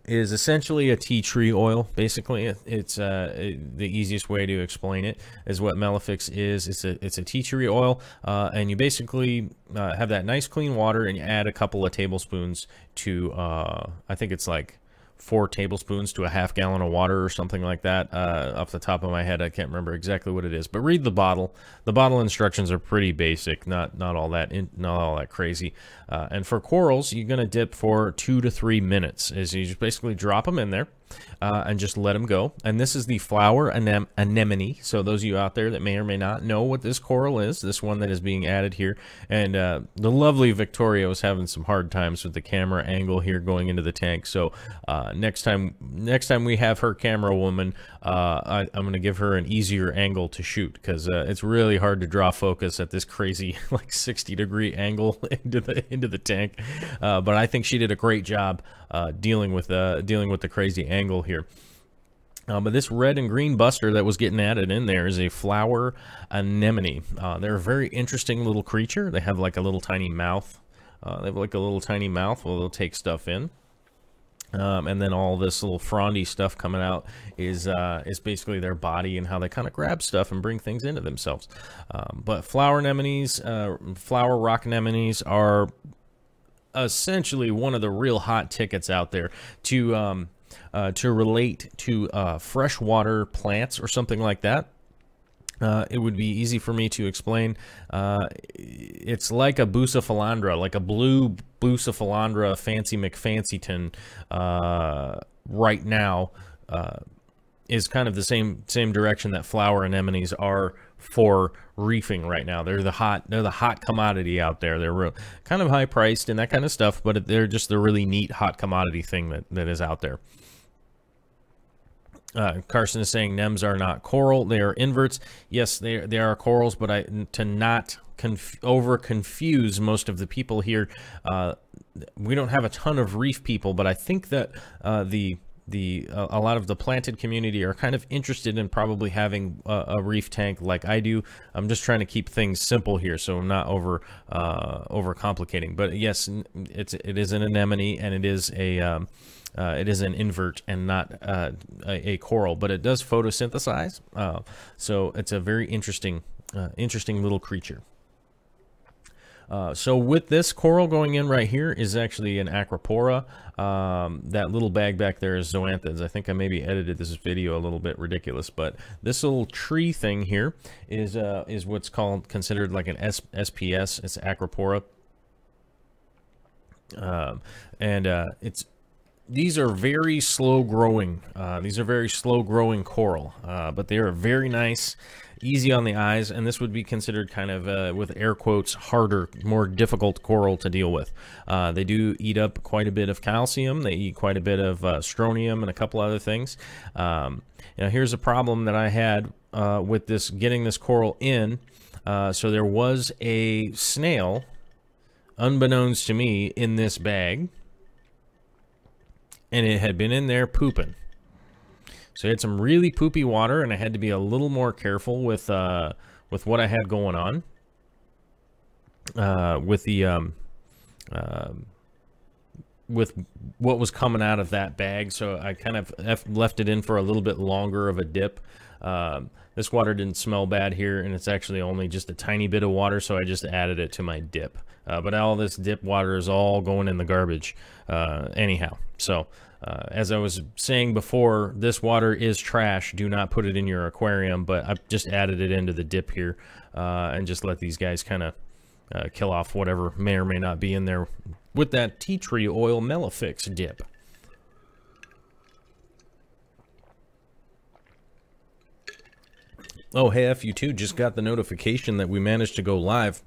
Speaker 1: is essentially a tea tree oil. Basically, it's the easiest way to explain it is what Melifix is. It's a tea tree oil, and you basically have that nice clean water, and you add a couple of tablespoons to I think it's like 4 tablespoons to a half gallon of water or something like that. Off the top of my head, I can't remember exactly what it is, but read the bottle. The bottle instructions are pretty basic, not all that crazy. And for corals, you're gonna dip for 2 to 3 minutes. As you just basically drop them in there and just let them go. And this is the flower anemone. So those of you out there that may or may not know what this coral is, this one that is being added here, and the lovely Victoria was having some hard times with the camera angle here going into the tank. So next time we have her camera woman, I'm going to give her an easier angle to shoot, because it's really hard to draw focus at this crazy like 60-degree angle into the tank. But I think she did a great job dealing with the crazy angle here. But this red and green buster that was getting added in there is a flower anemone. They're a very interesting little creature. They have like a little tiny mouth. Where they'll take stuff in. And then all this little frondy stuff coming out is basically their body and how they kind of grab stuff and bring things into themselves. But flower anemones, flower rock anemones are essentially one of the real hot tickets out there to relate to freshwater plants or something like that. It would be easy for me to explain. It's like a bucephalandra, like a blue bucephalandra, fancy McFancyton, right now, is kind of the same direction that flower anemones are for reefing right now. They're the hot commodity out there. They're kind of high priced and that kind of stuff, but they're just the really neat hot commodity thing that is out there. Carson is saying nems are not coral, they are inverts. Yes, they are corals, but to not over confuse most of the people here, we don't have a ton of reef people, but I think that a lot of the planted community are kind of interested in probably having a reef tank like I do. I'm just trying to keep things simple here, so I'm not over complicating. But yes, it is an anemone, and it is an invert and not a coral, but it does photosynthesize. So it's a very interesting little creature. So with this coral going in right here is actually an Acropora. That little bag back there is zoanthids. I think I maybe edited this video a little bit ridiculous, but this little tree thing here is what's considered like an SPS. It's Acropora. And it's these are very slow growing. These are very slow growing coral, but they are very nice, easy on the eyes, and this would be considered kind of, with air quotes, harder, more difficult coral to deal with. They do eat up quite a bit of calcium. They eat quite a bit of strontium and a couple other things. Now, here's a problem that I had with this, getting this coral in. So there was a snail, unbeknownst to me, in this bag. And it had been in there pooping. So it had some really poopy water, and I had to be a little more careful with what I had going on. With what was coming out of that bag. So I kind of left it in for a little bit longer of a dip. This water didn't smell bad here, and it's actually only just a tiny bit of water, so I just added it to my dip. But all this dip water is all going in the garbage anyhow. So, as I was saying before, this water is trash. Do not put it in your aquarium, but I've just added it into the dip here and just let these guys kind of kill off whatever may or may not be in there with that tea tree oil Melafix dip. Oh, hey, FU2 just got the notification that we managed to go live.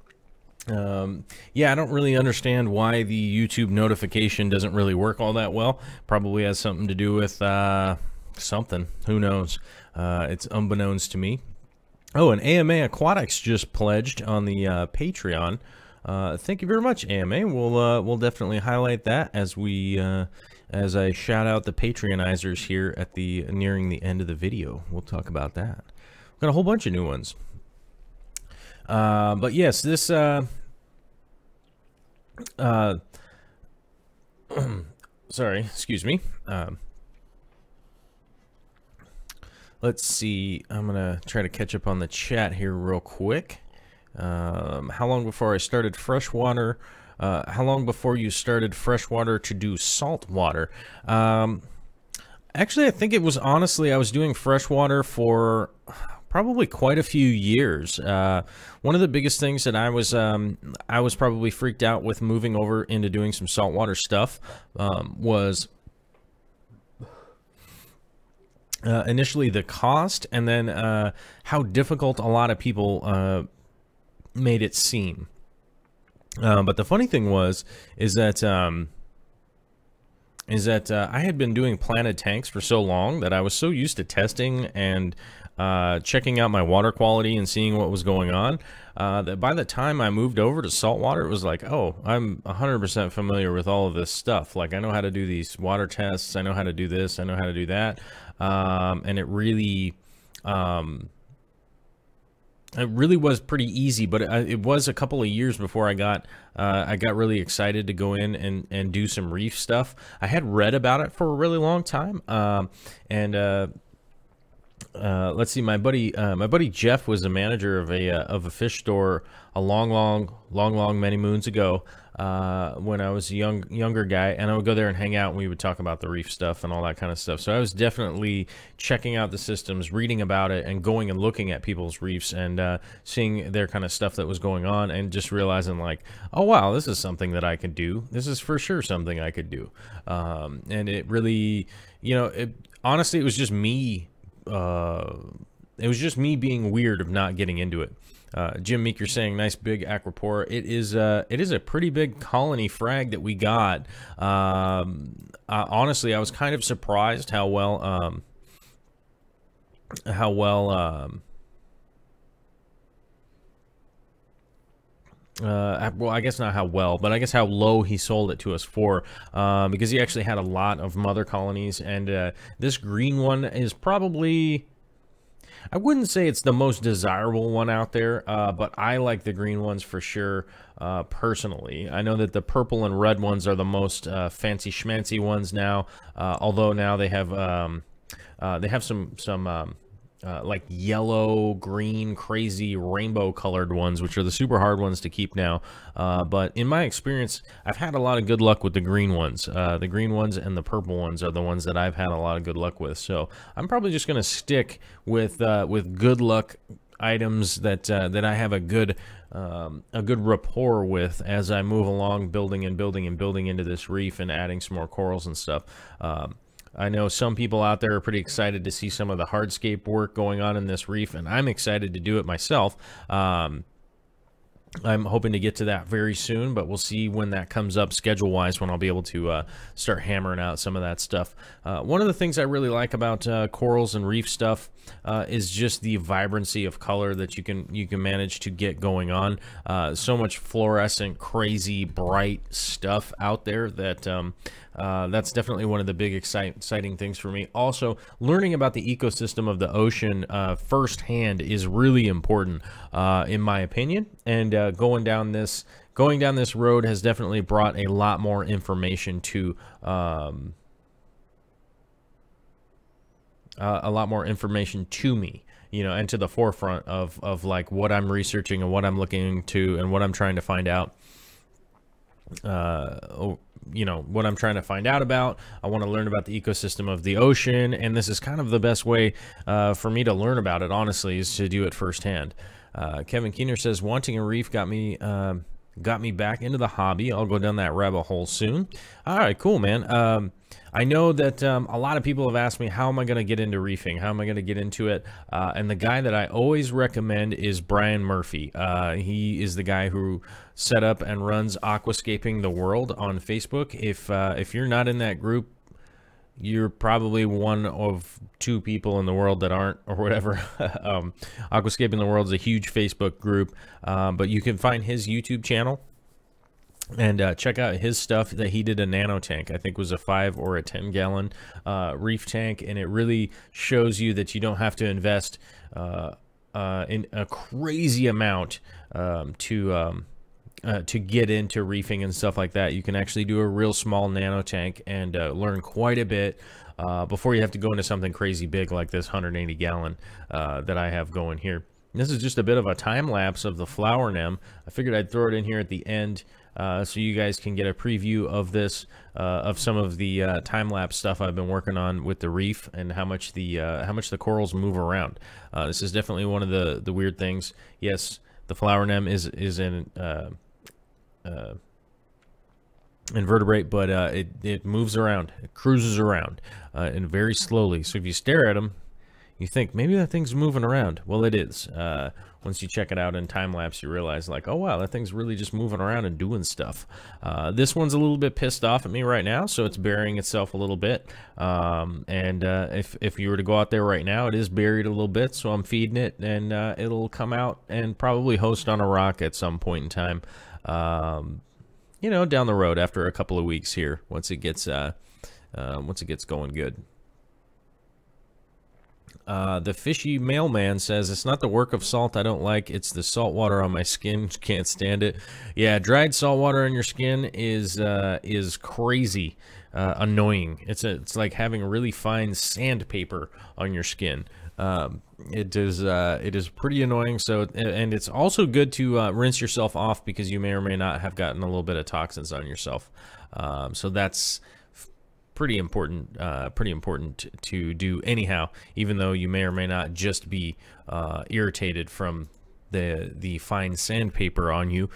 Speaker 1: Yeah, I don't really understand why the YouTube notification doesn't really work all that well. Probably has something to do with something. Who knows? It's unbeknownst to me. Oh, and AMA Aquatics just pledged on the Patreon. Thank you very much, AMA. We'll definitely highlight that as we as I shout out the Patreonizers here at the nearing the end of the video. We'll talk about that. We've got a whole bunch of new ones. But yes, this sorry, excuse me. Let's see. I'm gonna try to catch up on the chat here real quick. How long before I started freshwater? How long before you started freshwater to do saltwater? Actually, I think it was honestly I was doing freshwater for probably quite a few years. One of the biggest things that I was probably freaked out with moving over into doing some saltwater stuff was initially the cost, and then how difficult a lot of people made it seem. But the funny thing is that I had been doing planted tanks for so long that I was so used to testing and checking out my water quality and seeing what was going on, that by the time I moved over to saltwater, it was like, oh, I'm 100% familiar with all of this stuff. Like, I know how to do these water tests, I know how to do this, I know how to do that, and it really was pretty easy. But it was a couple of years before I got really excited to go in and do some reef stuff. I had read about it for a really long time, let's see, my buddy Jeff was a manager of a fish store a long many moons ago, when I was a younger guy, and I would go there and hang out, and we would talk about the reef stuff and all that kind of stuff. So I was definitely checking out the systems, reading about it, and going and looking at people's reefs and seeing their kind of stuff that was going on, and just realizing like, oh wow, this is something that I could do. This is for sure something I could do. And it really, honestly, it was just me. It was just me being weird of not getting into it. Jim Meeker saying, nice big aquapora. It is a pretty big colony frag that we got. Honestly, I was kind of surprised how well, well, I guess not how well, but I guess how low he sold it to us for, because he actually had a lot of mother colonies, and this green one is probably, I wouldn't say it's the most desirable one out there, but I like the green ones for sure, personally. I know that the purple and red ones are the most fancy schmancy ones now, although now they have some like yellow, green, crazy rainbow colored ones, which are the super hard ones to keep now. But in my experience, I've had a lot of good luck with the green ones. The green ones and the purple ones are the ones that I've had a lot of good luck with. So I'm probably just going to stick with good luck items that that I have a good rapport with as I move along, building and building and building into this reef and adding some more corals and stuff. I know some people out there are pretty excited to see some of the hardscape work going on in this reef, and I'm excited to do it myself. I'm hoping to get to that very soon, but we'll see when that comes up schedule-wise, when I'll be able to start hammering out some of that stuff. One of the things I really like about corals and reef stuff is just the vibrancy of color that you can manage to get going on. So much fluorescent, crazy, bright stuff out there that that's definitely one of the big exciting things for me. Also, learning about the ecosystem of the ocean firsthand is really important, in my opinion. And going down this road has definitely brought a lot more information to me, you know, and to the forefront of like what I'm researching and what I'm looking into and what I'm trying to find out. You know, what I'm trying to find out about. I want to learn about the ecosystem of the ocean, and this is kind of the best way for me to learn about it, honestly, is to do it firsthand. Kevin Keener says, wanting a reef got me back into the hobby. I'll go down that rabbit hole soon. All right, cool, man. I know that a lot of people have asked me, how am I going to get into reefing? How am I going to get into it? And the guy that I always recommend is Brian Murphy. He is the guy who set up and runs Aquascaping the World on Facebook. If you're not in that group, you're probably one of two people in the world that aren't, or whatever. Aquascaping the World is a huge Facebook group, but you can find his YouTube channel and check out his stuff. That he did a nano tank, I think was a 5 or a 10 gallon reef tank, and it really shows you that you don't have to invest in a crazy amount to get into reefing and stuff like that. You can actually do a real small nano tank and learn quite a bit before you have to go into something crazy big like this 180 gallon that I have going here. This is just a bit of a time lapse of the flower nem. I figured I'd throw it in here at the end so you guys can get a preview of this, of some of the time lapse stuff I've been working on with the reef and how much the corals move around. This is definitely one of the weird things. Yes, the flower nem is in invertebrate, but it moves around, it cruises around, and very slowly. So if you stare at them, you think maybe that thing's moving around. Well, it is. Once you check it out in time lapse, you realize, like, oh wow, that thing's really just moving around and doing stuff. This one's a little bit pissed off at me right now, so it's burying itself a little bit. If you were to go out there right now, it is buried a little bit, so I'm feeding it, and it'll come out and probably host on a rock at some point in time. You know, down the road after a couple of weeks here, once it gets going good. The fishy mailman says, it's not the work of salt I don't like, it's the salt water on my skin. Can't stand it. Yeah, dried salt water on your skin is crazy annoying. It's like having really fine sandpaper on your skin. It is pretty annoying. So, and it's also good to rinse yourself off, because you may or may not have gotten a little bit of toxins on yourself. So that's pretty important to do anyhow, even though you may or may not just be irritated from the fine sandpaper on you.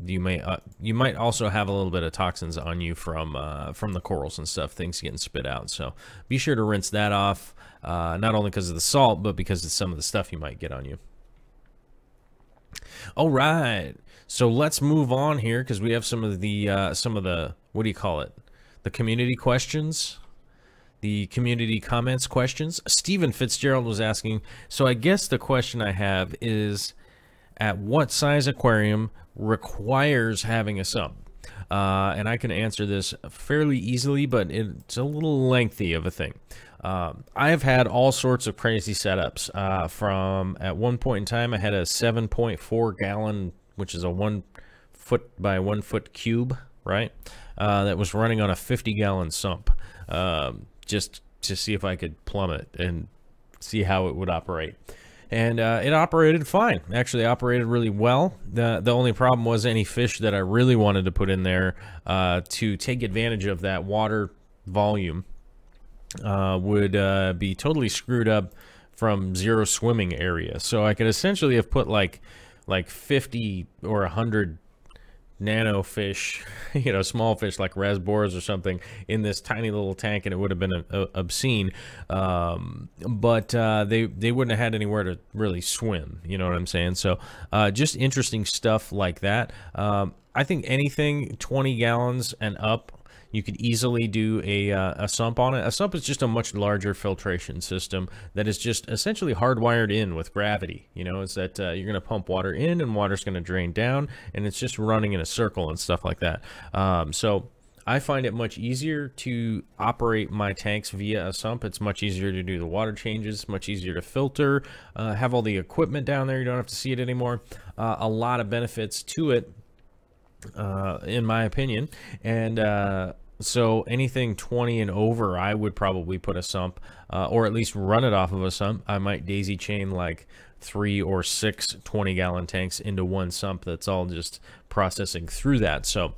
Speaker 1: You might also have a little bit of toxins on you from the corals and stuff, things getting spit out. So be sure to rinse that off, not only because of the salt, but because of some of the stuff you might get on you. All right, so let's move on here, because we have some of the what do you call it? The community questions, the community comments questions. Stephen Fitzgerald was asking, so I guess the question I have is, at what size aquarium requires having a sump? And I can answer this fairly easily, but it's a little lengthy of a thing. I have had all sorts of crazy setups. From, at one point in time, I had a 7.4 gallon, which is a 1 foot by 1 foot cube, right? That was running on a 50-gallon sump, just to see if I could plumb it and see how it would operate. And it operated fine. Actually operated really well. The only problem was any fish that I really wanted to put in there to take advantage of that water volume would be totally screwed up from zero swimming area. So I could essentially have put like 50 or 100 nano fish, you know, small fish like rasboras or something in this tiny little tank, and it would have been obscene. But they wouldn't have had anywhere to really swim. You know what I'm saying? So just interesting stuff like that. I think anything 20 gallons and up, you could easily do a sump on it. A sump is just a much larger filtration system that is just essentially hardwired in with gravity. You know, it's that you're going to pump water in and water's going to drain down, and it's just running in a circle and stuff like that. So I find it much easier to operate my tanks via a sump. It's much easier to do the water changes, much easier to filter, have all the equipment down there. You don't have to see it anymore. A lot of benefits to it, in my opinion. And so anything 20 and over, I would probably put a sump, or at least run it off of a sump. I might daisy chain like 3 or 6 20-gallon tanks into one sump that's all just processing through that. So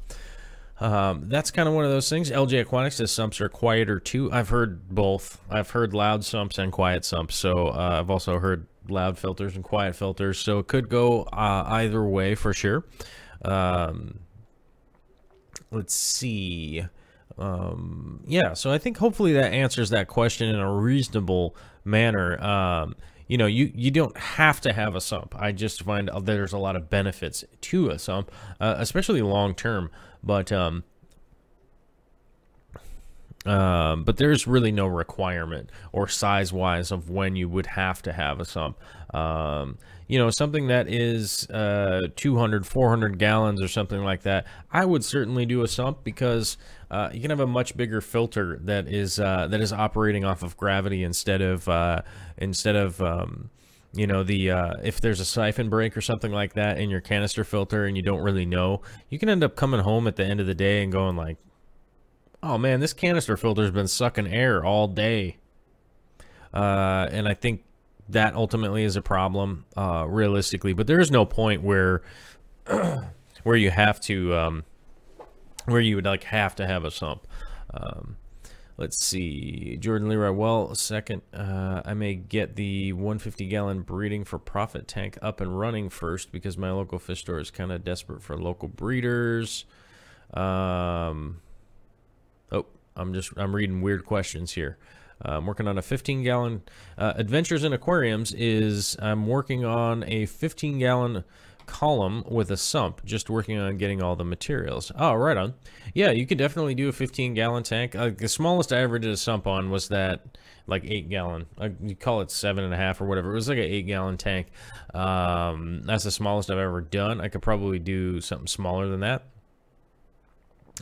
Speaker 1: that's kind of one of those things. LJ Aquatics says sumps are quieter too. I've heard both. I've heard loud sumps and quiet sumps. So I've also heard loud filters and quiet filters. So it could go either way for sure. Let's see. Yeah, so I think hopefully that answers that question in a reasonable manner. You know, you don't have to have a sump. I just find there's a lot of benefits to a sump, especially long term. But there's really no requirement or size-wise of when you would have to have a sump. You know, something that is 200, 400 gallons or something like that, I would certainly do a sump, because you can have a much bigger filter that is operating off of gravity instead of you know, if there's a siphon break or something like that in your canister filter and you don't really know, you can end up coming home at the end of the day and going like, oh man, this canister filter's been sucking air all day. And I think that ultimately is a problem, realistically. But there is no point where where you have to where you would like have to have a sump. Let's see, Jordan Leroy. Well, second, I may get the 150-gallon breeding for profit tank up and running first, because my local fish store is kind of desperate for local breeders. Oh, I'm reading weird questions here. I'm working on a 15-gallon Adventures in Aquariums is I'm working on a 15-gallon column with a sump, just working on getting all the materials. Oh, right on. Yeah, you could definitely do a 15-gallon tank. The smallest I ever did a sump on was that like 8-gallon. You call it 7.5 or whatever. It was like an 8-gallon tank. That's the smallest I've ever done. I could probably do something smaller than that.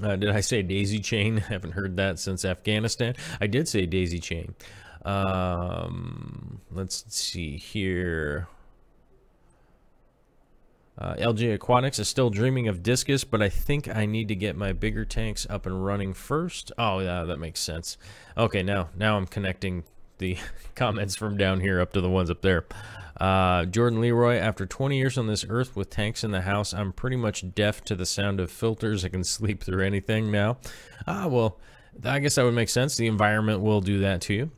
Speaker 1: Did I say daisy chain? I haven't heard that since Afghanistan. I did say daisy chain. Let's see here. LJ Aquatics is still dreaming of discus, but I think I need to get my bigger tanks up and running first. Oh, yeah, that makes sense. Okay, now I'm connecting the comments from down here up to the ones up there. Jordan Leroy, after 20 years on this earth with tanks in the house, I'm pretty much deaf to the sound of filters. I can sleep through anything now. Well, I guess that would make sense. The environment will do that to you.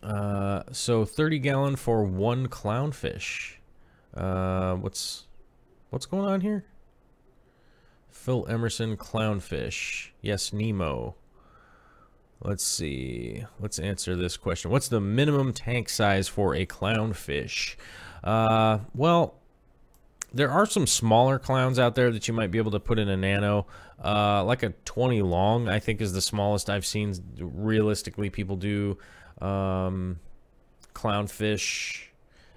Speaker 1: So 30-gallon for one clownfish. What's going on here? Phil Emerson, clownfish. Yes, Nemo. Let's see. Let's answer this question. What's the minimum tank size for a clownfish? Well, there are some smaller clowns out there that you might be able to put in a nano. Like a 20 long, I think, is the smallest I've seen. Realistically, people do clownfish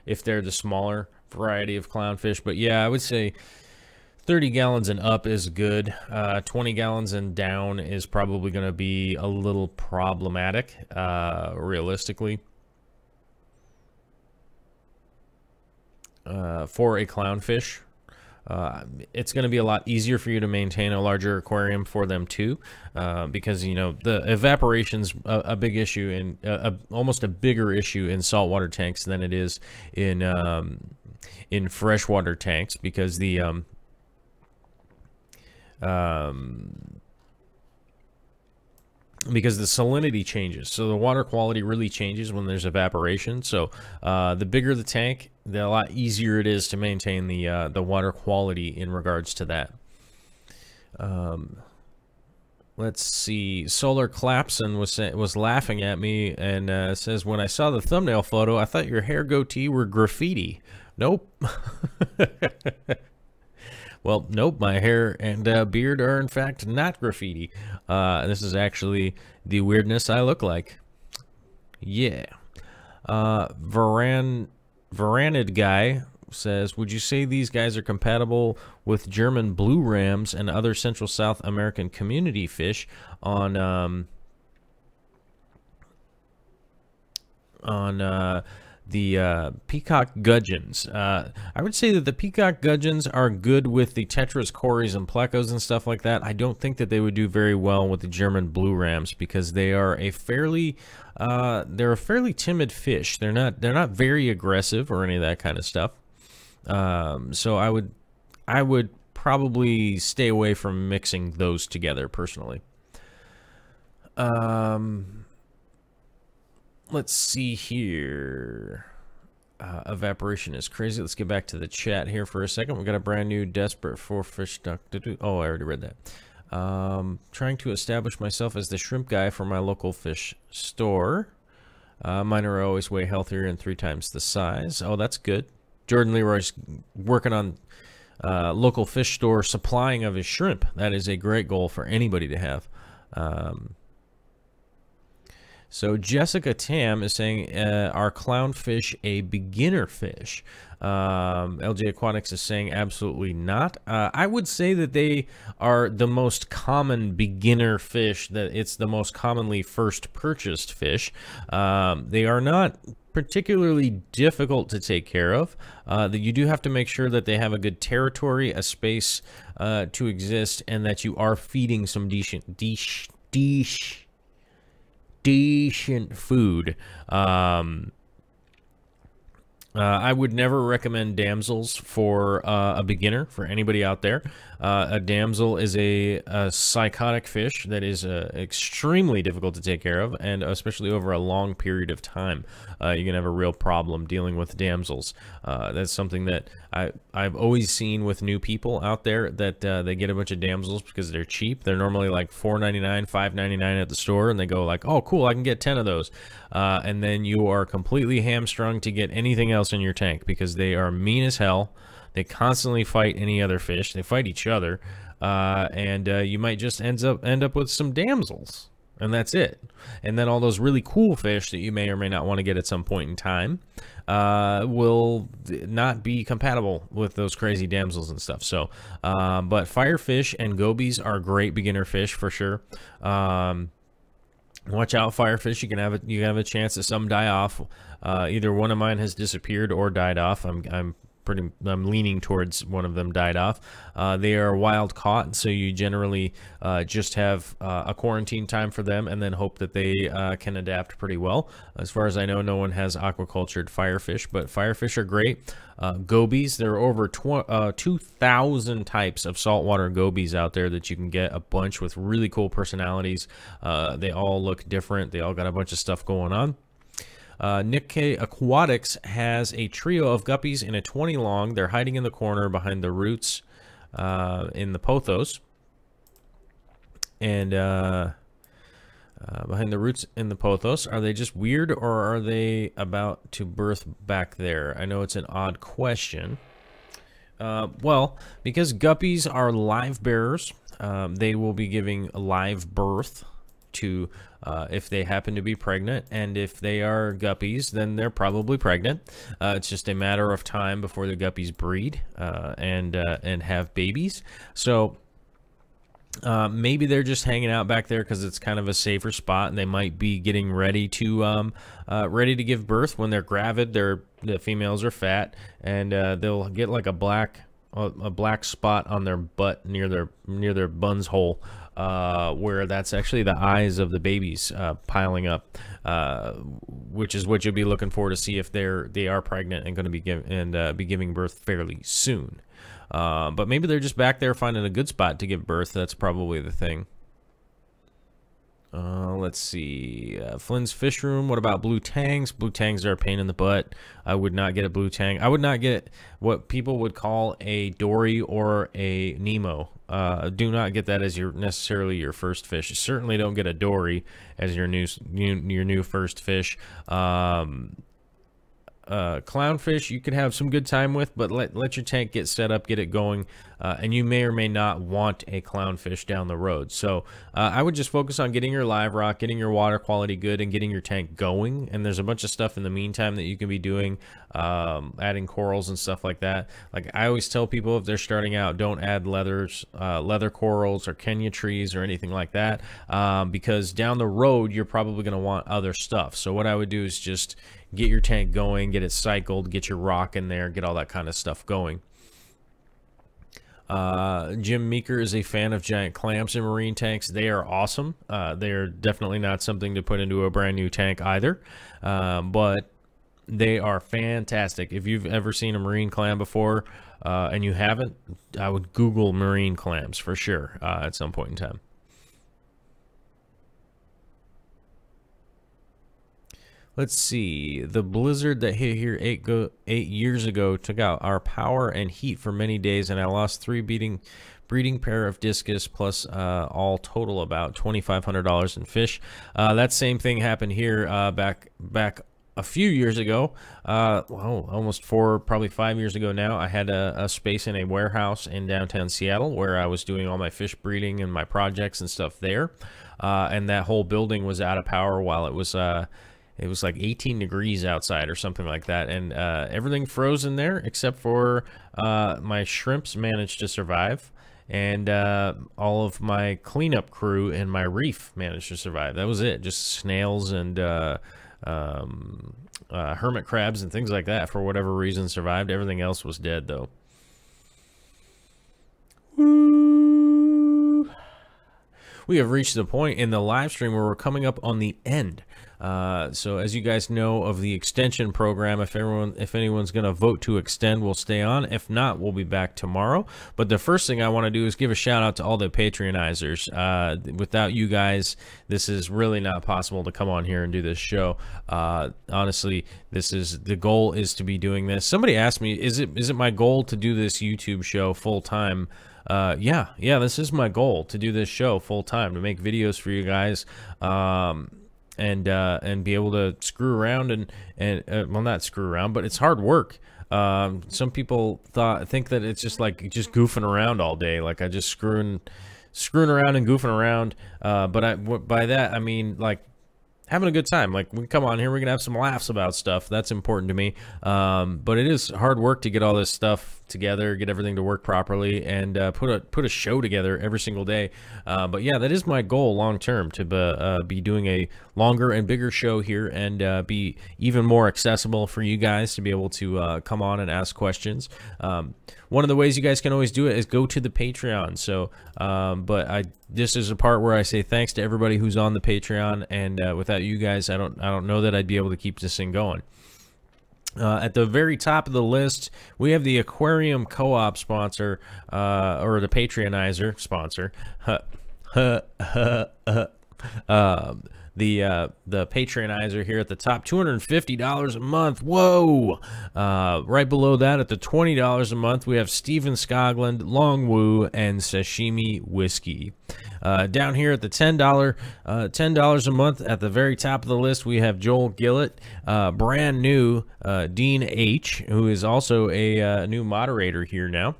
Speaker 1: if they're the smaller variety of clownfish. But yeah, I would say 30 gallons and up is good. 20 gallons and down is probably going to be a little problematic, realistically, for a clownfish. It's going to be a lot easier for you to maintain a larger aquarium for them too, because, you know, the evaporation's a big issue, and almost a bigger issue in saltwater tanks than it is in freshwater tanks, because the because the salinity changes. So the water quality really changes when there's evaporation. So the bigger the tank, the lot easier it is to maintain the water quality in regards to that. Let's see. Solar Clapson was laughing at me and says, when I saw the thumbnail photo, I thought your hair goatee were graffiti. Nope. Well, nope, my hair and beard are, in fact, not graffiti. This is actually the weirdness I look like. Yeah. Varanid Guy says, would you say these guys are compatible with German blue rams and other Central South American community fish on the peacock gudgeons? I would say that the peacock gudgeons are good with the tetras, cories, and plecos and stuff like that. I don't think that they would do very well with the German blue rams because they are a fairly timid fish. They're not very aggressive or any of that kind of stuff. So I would probably stay away from mixing those together personally. Let's see here. Evaporation is crazy. Let's get back to the chat here for a second. We got a brand new Desperate for Fish Duck. Oh, I already read that. Trying to establish myself as the shrimp guy for my local fish store. Mine are always way healthier and 3 times the size. Oh, that's good. Jordan Leroy's working on local fish store supplying of his shrimp. That is a great goal for anybody to have. So Jessica Tam is saying, are clownfish a beginner fish? LJ Aquatics is saying absolutely not. I would say that they are the most common beginner fish, that it's the most commonly first purchased fish. They are not particularly difficult to take care of. That you do have to make sure that they have a good territory, a space to exist, and that you are feeding some decent food. I would never recommend damsels for a beginner, for anybody out there. A damsel is a psychotic fish that is extremely difficult to take care of, and especially over a long period of time. You can have a real problem dealing with damsels. That's something that I've always seen with new people out there, that they get a bunch of damsels because they're cheap. They're normally like $4.99, $5.99 at the store, and they go like, oh, cool, I can get 10 of those. And then you are completely hamstrung to get anything else in your tank because they are mean as hell. They constantly fight any other fish. They fight each other, and you might just end up with some damsels, and that's it. And then all those really cool fish that you may or may not want to get at some point in time will not be compatible with those crazy damsels and stuff. So, but firefish and gobies are great beginner fish for sure. Watch out, firefish. You can have a chance that some die off. Either one of mine has disappeared or died off. I'm leaning towards one of them died off. They are wild caught, so you generally just have a quarantine time for them and then hope that they can adapt pretty well. As far as I know, no one has aquacultured firefish, but firefish are great. Gobies, there are over 2,000 types of saltwater gobies out there that you can get, a bunch with really cool personalities. They all look different. They all got a bunch of stuff going on. Nick K. Aquatics has a trio of guppies in a 20 long. They're hiding in the corner behind the roots in the pothos. And behind the roots in the pothos, are they just weird or are they about to birth back there? I know it's an odd question. Well, because guppies are live bearers, they will be giving live birth to if they happen to be pregnant, and if they are guppies, then they're probably pregnant. It's just a matter of time before the guppies breed and have babies. So maybe they're just hanging out back there because it's kind of a safer spot, and they might be getting ready to give birth. When they're gravid, the females are fat, and they'll get like a black spot on their butt near their buns hole, where that's actually the eyes of the babies piling up, which is what you'll be looking for to see if they are pregnant and going to be giving birth fairly soon. But maybe they're just back there finding a good spot to give birth. That's probably the thing. Let's see. Flynn's Fish Room. What about blue tangs? Blue tangs are a pain in the butt. I would not get a blue tang. I would not get what people would call a dory or a Nemo. Do not get that as necessarily your first fish. You certainly don't get a dory as your new first fish. Clownfish you could have some good time with, but let your tank get set up, get it going, and you may or may not want a clownfish down the road. So I would just focus on getting your live rock, getting your water quality good, and getting your tank going. And there's a bunch of stuff in the meantime that you can be doing, adding corals and stuff like that. Like I always tell people, if they're starting out, don't add leather corals or Kenya trees or anything like that, because down the road you're probably going to want other stuff. So what I would do is just get your tank going, get it cycled, get your rock in there, get all that kind of stuff going. Jim Meeker is a fan of giant clamps in marine tanks. They are awesome. They are definitely not something to put into a brand new tank either, but they are fantastic. If you've ever seen a marine clam before and you haven't, I would Google marine clams for sure at some point in time. Let's see. The blizzard that hit here 8 years ago took out our power and heat for many days, and I lost 3 breeding pair of discus plus all total about $2,500 in fish. That same thing happened here back a few years ago. Almost probably 5 years ago now. I had a space in a warehouse in downtown Seattle where I was doing all my fish breeding and my projects and stuff there, and that whole building was out of power while it was like 18 degrees outside or something like that, and everything froze in there except for my shrimps managed to survive, and all of my cleanup crew and my reef managed to survive. That was it. Just snails and hermit crabs and things like that, for whatever reason, survived. Everything else was dead, though. Woo! We have reached the point in the live stream where we're coming up on the end. So as you guys know of the extension program, if anyone's going to vote to extend, we'll stay on. If not, we'll be back tomorrow. But the first thing I want to do is give a shout out to all the Patreonizers. Without you guys, this is really not possible to come on here and do this show. Honestly, the goal is to be doing this. Somebody asked me, is it my goal to do this YouTube show full time? Yeah, this is my goal, to do this show full time, to make videos for you guys. And be able to screw around and well, not screw around, but it's hard work. Some people think that it's just goofing around all day, like I just screwing around and goofing around. But by that I mean like having a good time. Like, we come on here, we can have some laughs about stuff. That's important to me. But it is hard work to get all this stuff together, get everything to work properly, and put a show together every single day. But yeah, that is my goal long term, to be doing a longer and bigger show here, and be even more accessible for you guys to be able to come on and ask questions. One of the ways you guys can always do it is go to the Patreon. So, this is a part where I say thanks to everybody who's on the Patreon, and without you guys, I don't know that I'd be able to keep this thing going. At the very top of the list, we have the Aquarium Co-op sponsor, or the Patreonizer sponsor. The Patreonizer here at the top, $250 a month. Whoa! Right below that, at the $20 a month, we have Steven Skoglund, Long Woo, and Sashimi Whiskey. Down here at the $10 a month, at the very top of the list, we have Joel Gillett, brand new, Dean H., who is also a new moderator here now.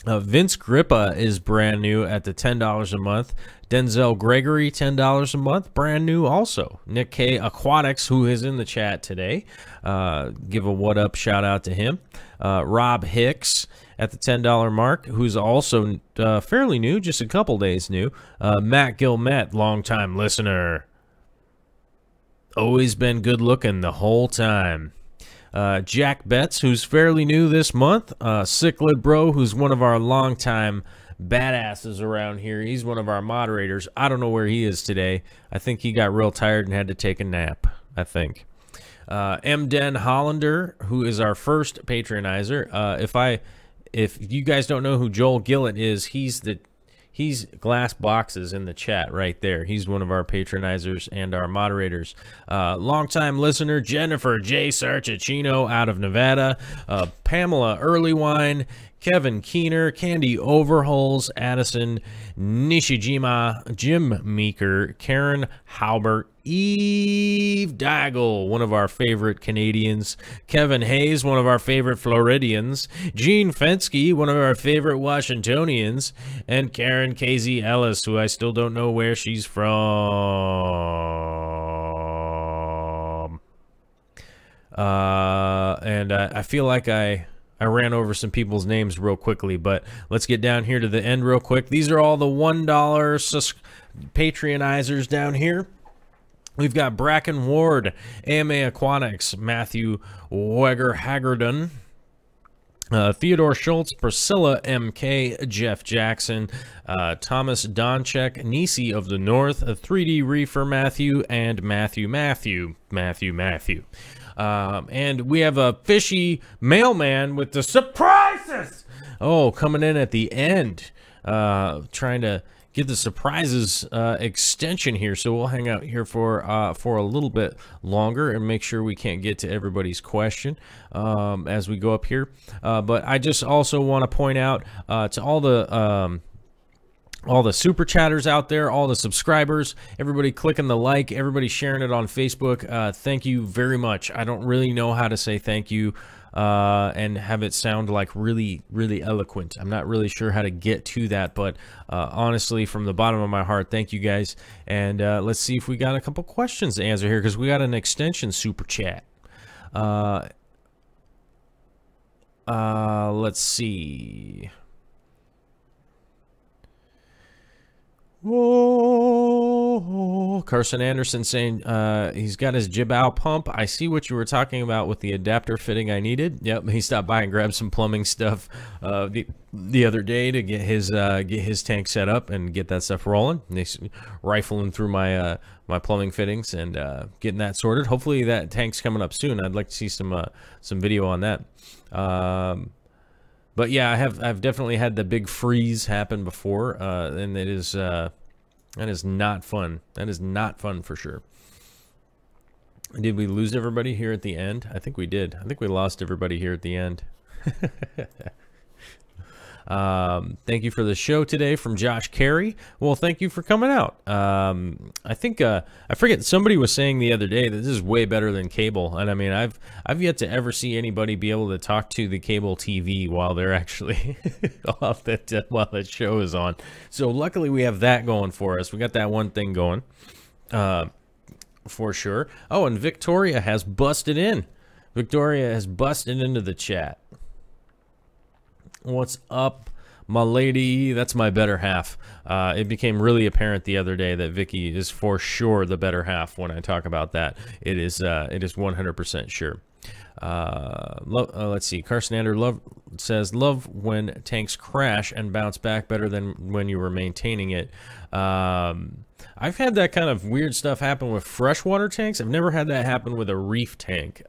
Speaker 1: Vince Grippa is brand new at the $10 a month. Denzel Gregory, $10 a month, brand new also. Nick K. Aquatics, who is in the chat today, give a what up shout out to him. Rob Hicks at the $10 mark, who's also fairly new, just a couple days new. Matt Gilmet, longtime listener. Always been good looking the whole time. Jack Betts, who's fairly new this month. Cichlid Bro, who's one of our longtime badasses around here. He's one of our moderators. I don't know where he is today. I think he got real tired and had to take a nap, I think. M. Den Hollander, who is our first patronizer. If you guys don't know who Joel Gillett is, he's He's Glass Boxes in the chat right there. He's one of our patronizers and our moderators. Longtime listener Jennifer J. Sarchicino out of Nevada. Pamela Earlywine. Kevin Keener, Candy Overholes, Addison Nishijima, Jim Meeker, Karen Halbert, Eve Daigle, one of our favorite Canadians, Kevin Hayes, one of our favorite Floridians, Gene Fensky, one of our favorite Washingtonians, and Karen Casey Ellis, who I still don't know where she's from. And I feel like I ran over some people's names real quickly, but let's get down here to the end real quick. These are all the $1 Patreonizers down here. We've got Bracken Ward, AMA Aquatics, Matthew Weger Haggerden, Theodore Schultz, Priscilla MK, Jeff Jackson, Thomas Donchek, Nisi of the North, 3D Reefer Matthew, and Matthew. And we have a fishy mailman with the surprises. Oh, coming in at the end, trying to get the surprises extension here. So we'll hang out here for a little bit longer and make sure we can't get to everybody's question as we go up here. But I just also want to point out to all the super chatters out there, all the subscribers, everybody clicking the like, everybody sharing it on Facebook. Thank you very much. I don't really know how to say thank you and have it sound like really, really eloquent. I'm not really sure how to get to that, but honestly, from the bottom of my heart, thank you guys. And let's see if we got a couple questions to answer here, because we got an extension super chat. Let's see. Whoa. Carson Anderson saying he's got his Jibao pump. I see what you were talking about with the adapter fitting I needed. Yep, he stopped by and grabbed some plumbing stuff the other day to get his tank set up and get that stuff rolling. And he's rifling through my my plumbing fittings and getting that sorted. Hopefully that tank's coming up soon. I'd like to see some video on that. But yeah, I've definitely had the big freeze happen before, and it is that is not fun. That is not fun for sure. Did we lose everybody here at the end? I think we did. I think we lost everybody here at the end. Thank you for the show today from Josh Carey. Well, thank you for coming out. I think I forget, somebody was saying the other day that this is way better than cable, and I mean I've yet to ever see anybody be able to talk to the cable TV while they're actually while that show is on. So luckily we have that going for us. We got that one thing going for sure. Oh, and Victoria has busted in. Victoria has busted into the chat. What's up, my lady? That's my better half. It became really apparent the other day that Vicky is for sure the better half when I talk about that. It is 100% sure. Let's see. Carson Ander says, love when tanks crash and bounce back better than when you were maintaining it. I've had that kind of weird stuff happen with freshwater tanks. I've never had that happen with a reef tank.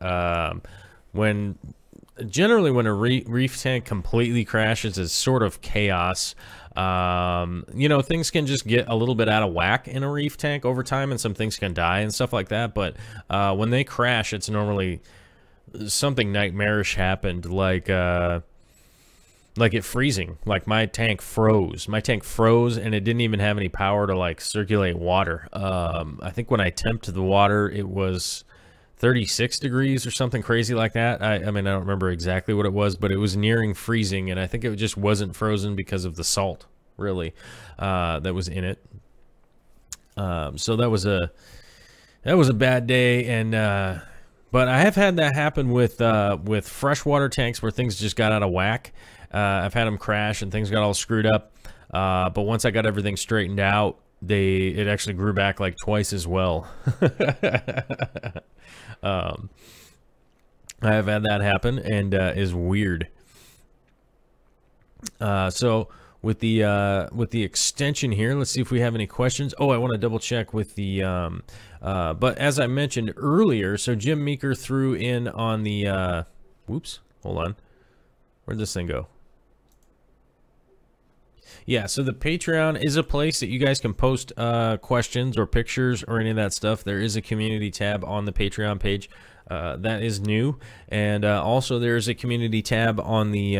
Speaker 1: Generally, when a reef tank completely crashes, it's sort of chaos. You know, things can just get a little bit out of whack in a reef tank over time, and some things can die and stuff like that. But when they crash, it's normally something nightmarish happened, like it freezing. Like my tank froze. My tank froze, and it didn't even have any power to like circulate water. I think when I temped the water, it was 36 degrees or something crazy like that. I mean, I don't remember exactly what it was, but it was nearing freezing, and I think it just wasn't frozen because of the salt, really, that was in it. So that was a bad day, and but I have had that happen with freshwater tanks where things just got out of whack. I've had them crash and things got all screwed up, but once I got everything straightened out, it actually grew back like twice as well. I have had that happen, and is weird. So with the extension here, let's see if we have any questions. Oh, I want to double check with the but as I mentioned earlier, so Jim Meeker threw in on the whoops, hold on, where'd this thing go? Yeah, so the Patreon is a place that you guys can post questions or pictures or any of that stuff. There is a community tab on the Patreon page that is new, and also there is a community tab on the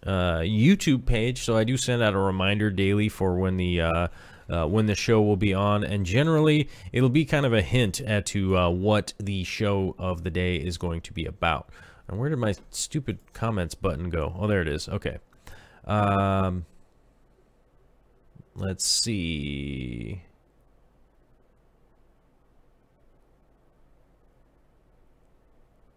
Speaker 1: YouTube page. So I do send out a reminder daily for when the show will be on, and generally it'll be kind of a hint as to what the show of the day is going to be about. And where did my stupid comments button go? Oh, there it is. Okay. Let's see.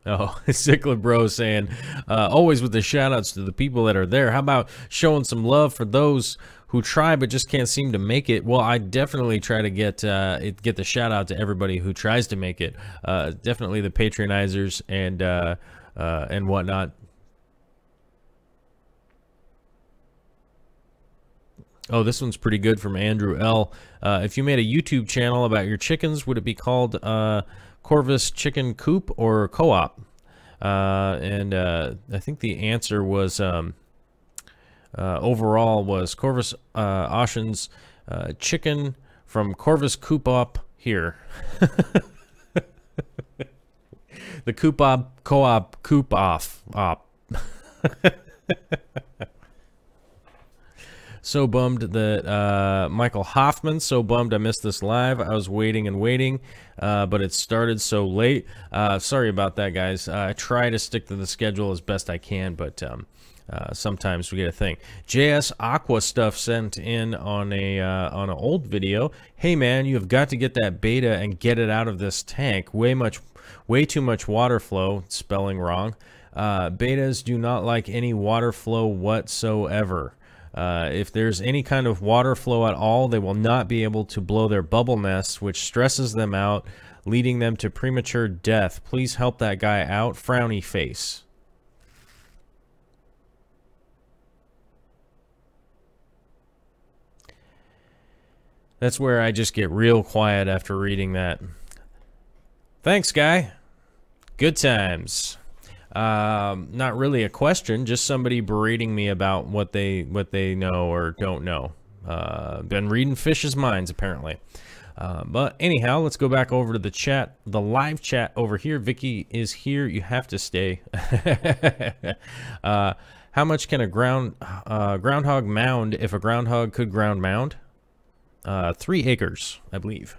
Speaker 1: Oh, Sickler Bro saying, always with the shout outs to the people that are there. How about showing some love for those who try but just can't seem to make it? Well, I definitely try to get the shout out to everybody who tries to make it. Definitely the patronizers and whatnot. Oh, this one's pretty good from Andrew L. If you made a YouTube channel about your chickens, would it be called Corvus Chicken Coop or Co-op? And I think the answer was overall was Corvus Ocean's chicken from Corvus Coop Up here. The Coop Op Co-op Coop Off Op. So bummed that Michael Hoffman, so bummed I missed this live. I was waiting and waiting, but it started so late. Sorry about that, guys. I try to stick to the schedule as best I can, but sometimes we get a thing. JS Aqua Stuff sent in on an old video. Hey man, you have got to get that beta and get it out of this tank. Way too much water flow. Spelling wrong. Betas do not like any water flow whatsoever. If there's any kind of water flow at all, they will not be able to blow their bubble nests, which stresses them out, leading them to premature death. Please help that guy out. Frowny face. That's where I just get real quiet after reading that. Thanks, guy. Good times. Not really a question, just somebody berating me about what they know or don't know. Been reading Fish's minds, apparently. But anyhow, let's go back over to the chat, the live chat over here. Vicky is here. You have to stay. How much can a groundhog mound if a groundhog could ground mound? 3 acres, I believe.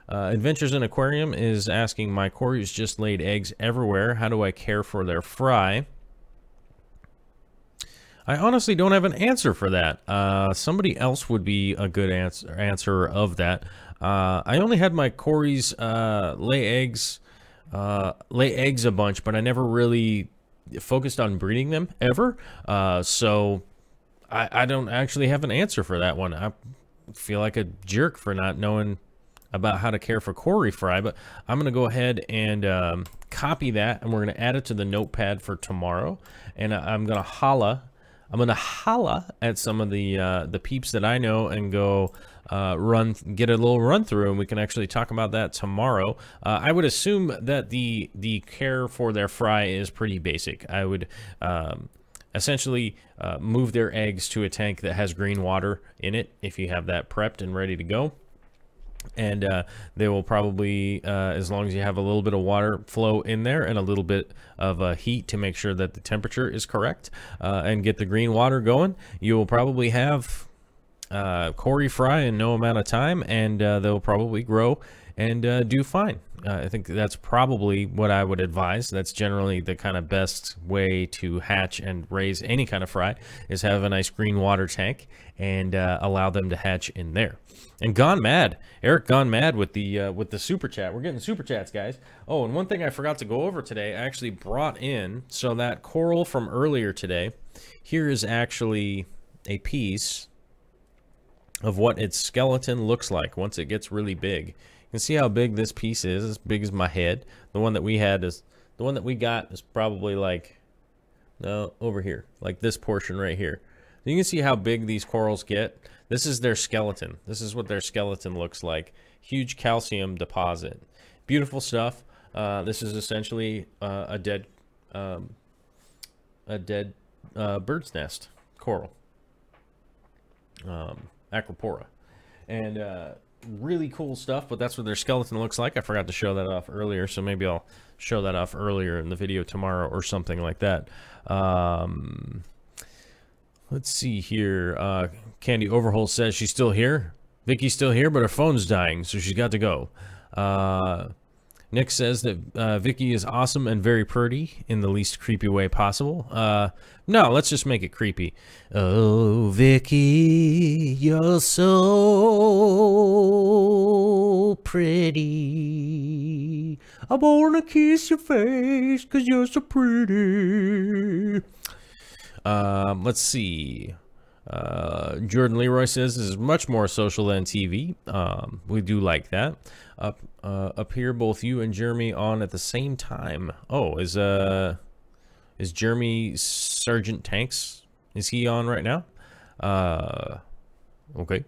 Speaker 1: Adventures in Aquarium is asking, my Corys just laid eggs everywhere. How do I care for their fry? I honestly don't have an answer for that. Somebody else would be a good answer of that. I only had my Corys lay eggs a bunch, but I never really focused on breeding them ever. So I don't actually have an answer for that one. I feel like a jerk for not knowing about how to care for Cory fry, but I'm going to go ahead and copy that, and we're going to add it to the notepad for tomorrow. And I'm going to holla at some of the peeps that I know and go get a little run through, and we can actually talk about that tomorrow. I would assume that the care for their fry is pretty basic. I would essentially move their eggs to a tank that has green water in it if you have that prepped and ready to go. And they will probably, as long as you have a little bit of water flow in there and a little bit of heat to make sure that the temperature is correct, and get the green water going, you will probably have Cory fry in no amount of time, and they'll probably grow and do fine. I think that's probably what I would advise. That's generally the kind of best way to hatch and raise any kind of fry, is have a nice green water tank and allow them to hatch in there. And Gone Mad, Eric Gone Mad with the super chat. We're getting super chats, guys. Oh, and one thing I forgot to go over today, I actually brought in, so that coral from earlier today, here is actually a piece of what its skeleton looks like once it gets really big. You can see how big this piece is, as big as my head. The one that we got is probably like, no, over here, like this portion right here. You can see how big these corals get. This is their skeleton. This is what their skeleton looks like. Huge calcium deposit. Beautiful stuff. This is essentially a dead bird's nest coral. Acropora. And really cool stuff, but that's what their skeleton looks like. I forgot to show that off earlier, so maybe I'll show that off earlier in the video tomorrow or something like that. Let's see here. Candy Overhaul says she's still here. Vicky's still here, but her phone's dying, so she's got to go. Nick says that Vicky is awesome and very pretty in the least creepy way possible. No, let's just make it creepy. Oh, Vicky, you're so pretty. I wanna kiss your face 'cause you're so pretty. Let's see. Jordan Leroy says this is much more social than TV. We do like that. Up here, both you and Jeremy on at the same time. Oh, is Jeremy Sergeant Tanks? Is he on right now? Okay.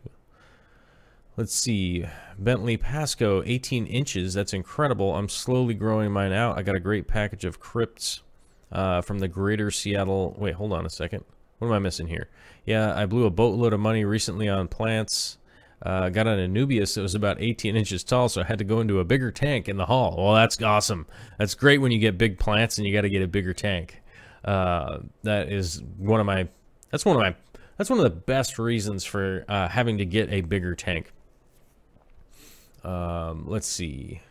Speaker 1: Let's see. Bentley Pasco, 18 inches. That's incredible. I'm slowly growing mine out. I got a great package of crypts from the greater Seattle. Wait, hold on a second. What am I missing here? Yeah, I blew a boatload of money recently on plants. Got an Anubias that was about 18 inches tall, so I had to go into a bigger tank in the hall. Well, that's awesome. That's great when you get big plants and you got to get a bigger tank. That is one of my. That's one of the best reasons for having to get a bigger tank. Let's see.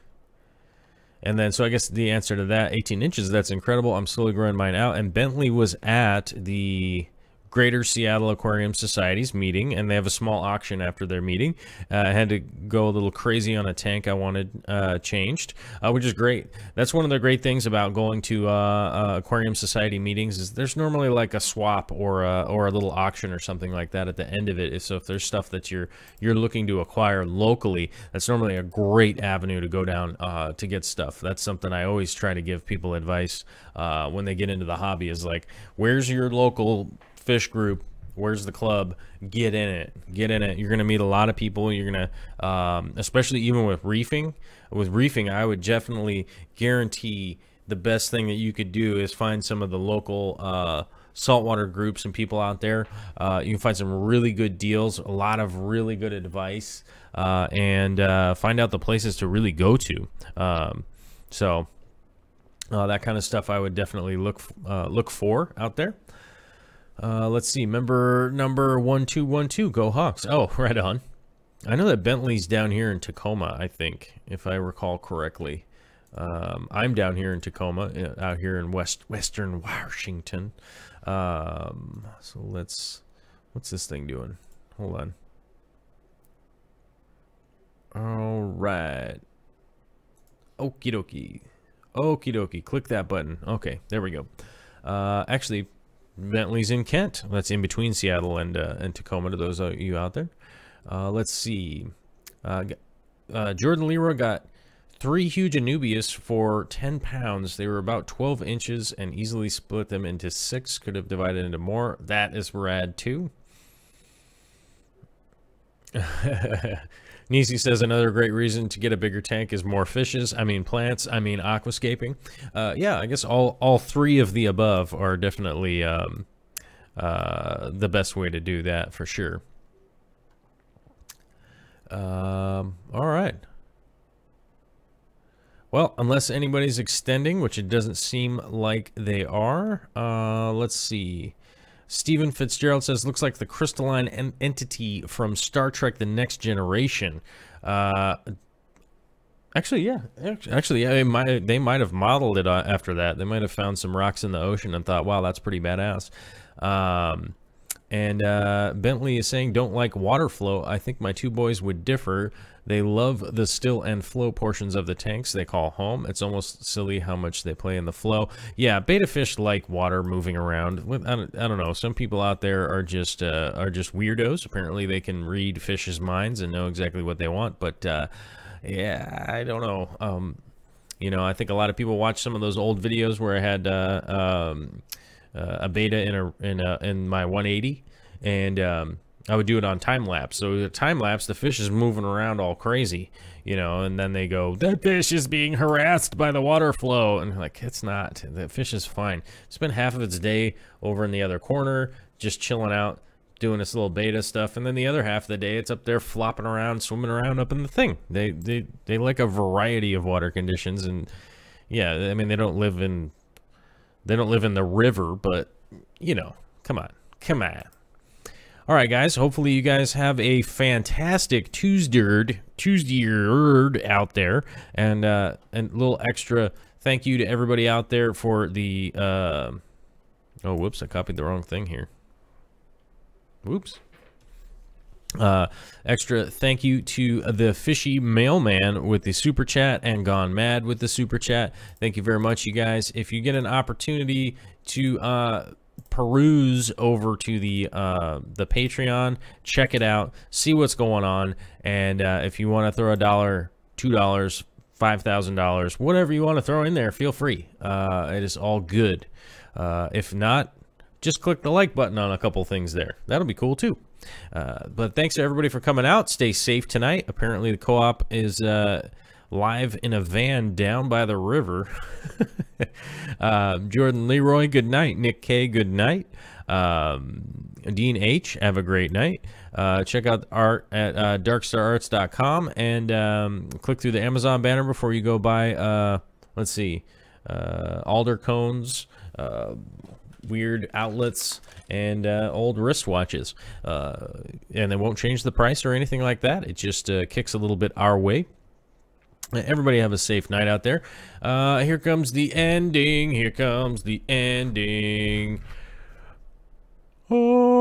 Speaker 1: And then, so I guess the answer to that, 18 inches, that's incredible. I'm slowly growing mine out. And Bentley was at the Greater Seattle Aquarium Society's meeting, and they have a small auction after their meeting. I had to go a little crazy on a tank I wanted changed, which is great. That's one of the great things about going to Aquarium Society meetings is there's normally like a swap or a little auction or something like that at the end of it. So if there's stuff that you're looking to acquire locally, that's normally a great avenue to go down to get stuff. That's something I always try to give people advice when they get into the hobby is like, where's your local fish group? Where's the club? Get in it. Get in it. You're going to meet a lot of people. You're going to, especially even with reefing. With reefing, I would definitely guarantee the best thing that you could do is find some of the local saltwater groups and people out there. You can find some really good deals, a lot of really good advice, and find out the places to really go to. So that kind of stuff I would definitely look for out there. Let's see, member number 1212, go Hawks. Oh, right on. I know that Bentley's down here in Tacoma, I think, if I recall correctly. I'm down here in Tacoma, out here in western Washington. So what's this thing doing? Hold on. All right. Okie dokie. Okie dokie. Click that button. Okay, there we go. Actually, Bentley's in Kent. That's in between Seattle and Tacoma to those of you out there. Let's see. Jordan Leroy got 3 huge Anubias for 10 pounds. They were about 12 inches and easily split them into 6. Could have divided into more. That is rad too. Nisi says another great reason to get a bigger tank is more fishes. I mean plants. I mean aquascaping. Yeah, I guess all 3 of the above are definitely the best way to do that for sure. All right. Well, unless anybody's extending, which it doesn't seem like they are. Let's see. Stephen Fitzgerald says, looks like the crystalline entity from Star Trek The Next Generation. Actually, yeah. Actually, yeah, they might have modeled it after that. They might have found some rocks in the ocean and thought, wow, that's pretty badass. And Bentley is saying, don't like water flow. I think my 2 boys would differ. They love the still and flow portions of the tanks they call home. It's almost silly how much they play in the flow. Yeah, betta fish like water moving around. I don't know. Some people out there are just weirdos. Apparently, they can read fish's minds and know exactly what they want. But yeah, I don't know. You know, I think a lot of people watch some of those old videos where I had a betta in my 180, and I would do it on time lapse. So the time lapse, the fish is moving around all crazy, you know, and then they go, that fish is being harassed by the water flow. And like, it's not. The fish is fine. Spend half of its day over in the other corner, just chilling out, doing this little beta stuff, and then the other half of the day it's up there flopping around, swimming around up in the thing. They like a variety of water conditions, and yeah, I mean they don't live in the river, but you know, come on. All right, guys. Hopefully you guys have a fantastic Tuesday out there, and a little extra thank you to everybody out there for the. Oh, whoops! I copied the wrong thing here. Whoops. Extra thank you to the Fishy Mailman with the super chat and Gone Mad with the super chat. Thank you very much, you guys. If you get an opportunity to peruse over to the Patreon, check it out, see what's going on, and if you want to throw $1, $2, $5,000, whatever you want to throw in there, feel free. It is all good. If not, just click the like button on a couple things there. That'll be cool too. But thanks to everybody for coming out. Stay safe tonight. Apparently the co-op is live in a van down by the river. Jordan Leroy, good night. Nick K, good night. Dean H, have a great night. Check out art at darkstararts.com and click through the Amazon banner before you go buy, let's see, alder cones, weird outlets, and old wristwatches. And they won't change the price or anything like that. It just kicks a little bit our way. Everybody have a safe night out there. Here comes the ending. Here comes the ending. Holy.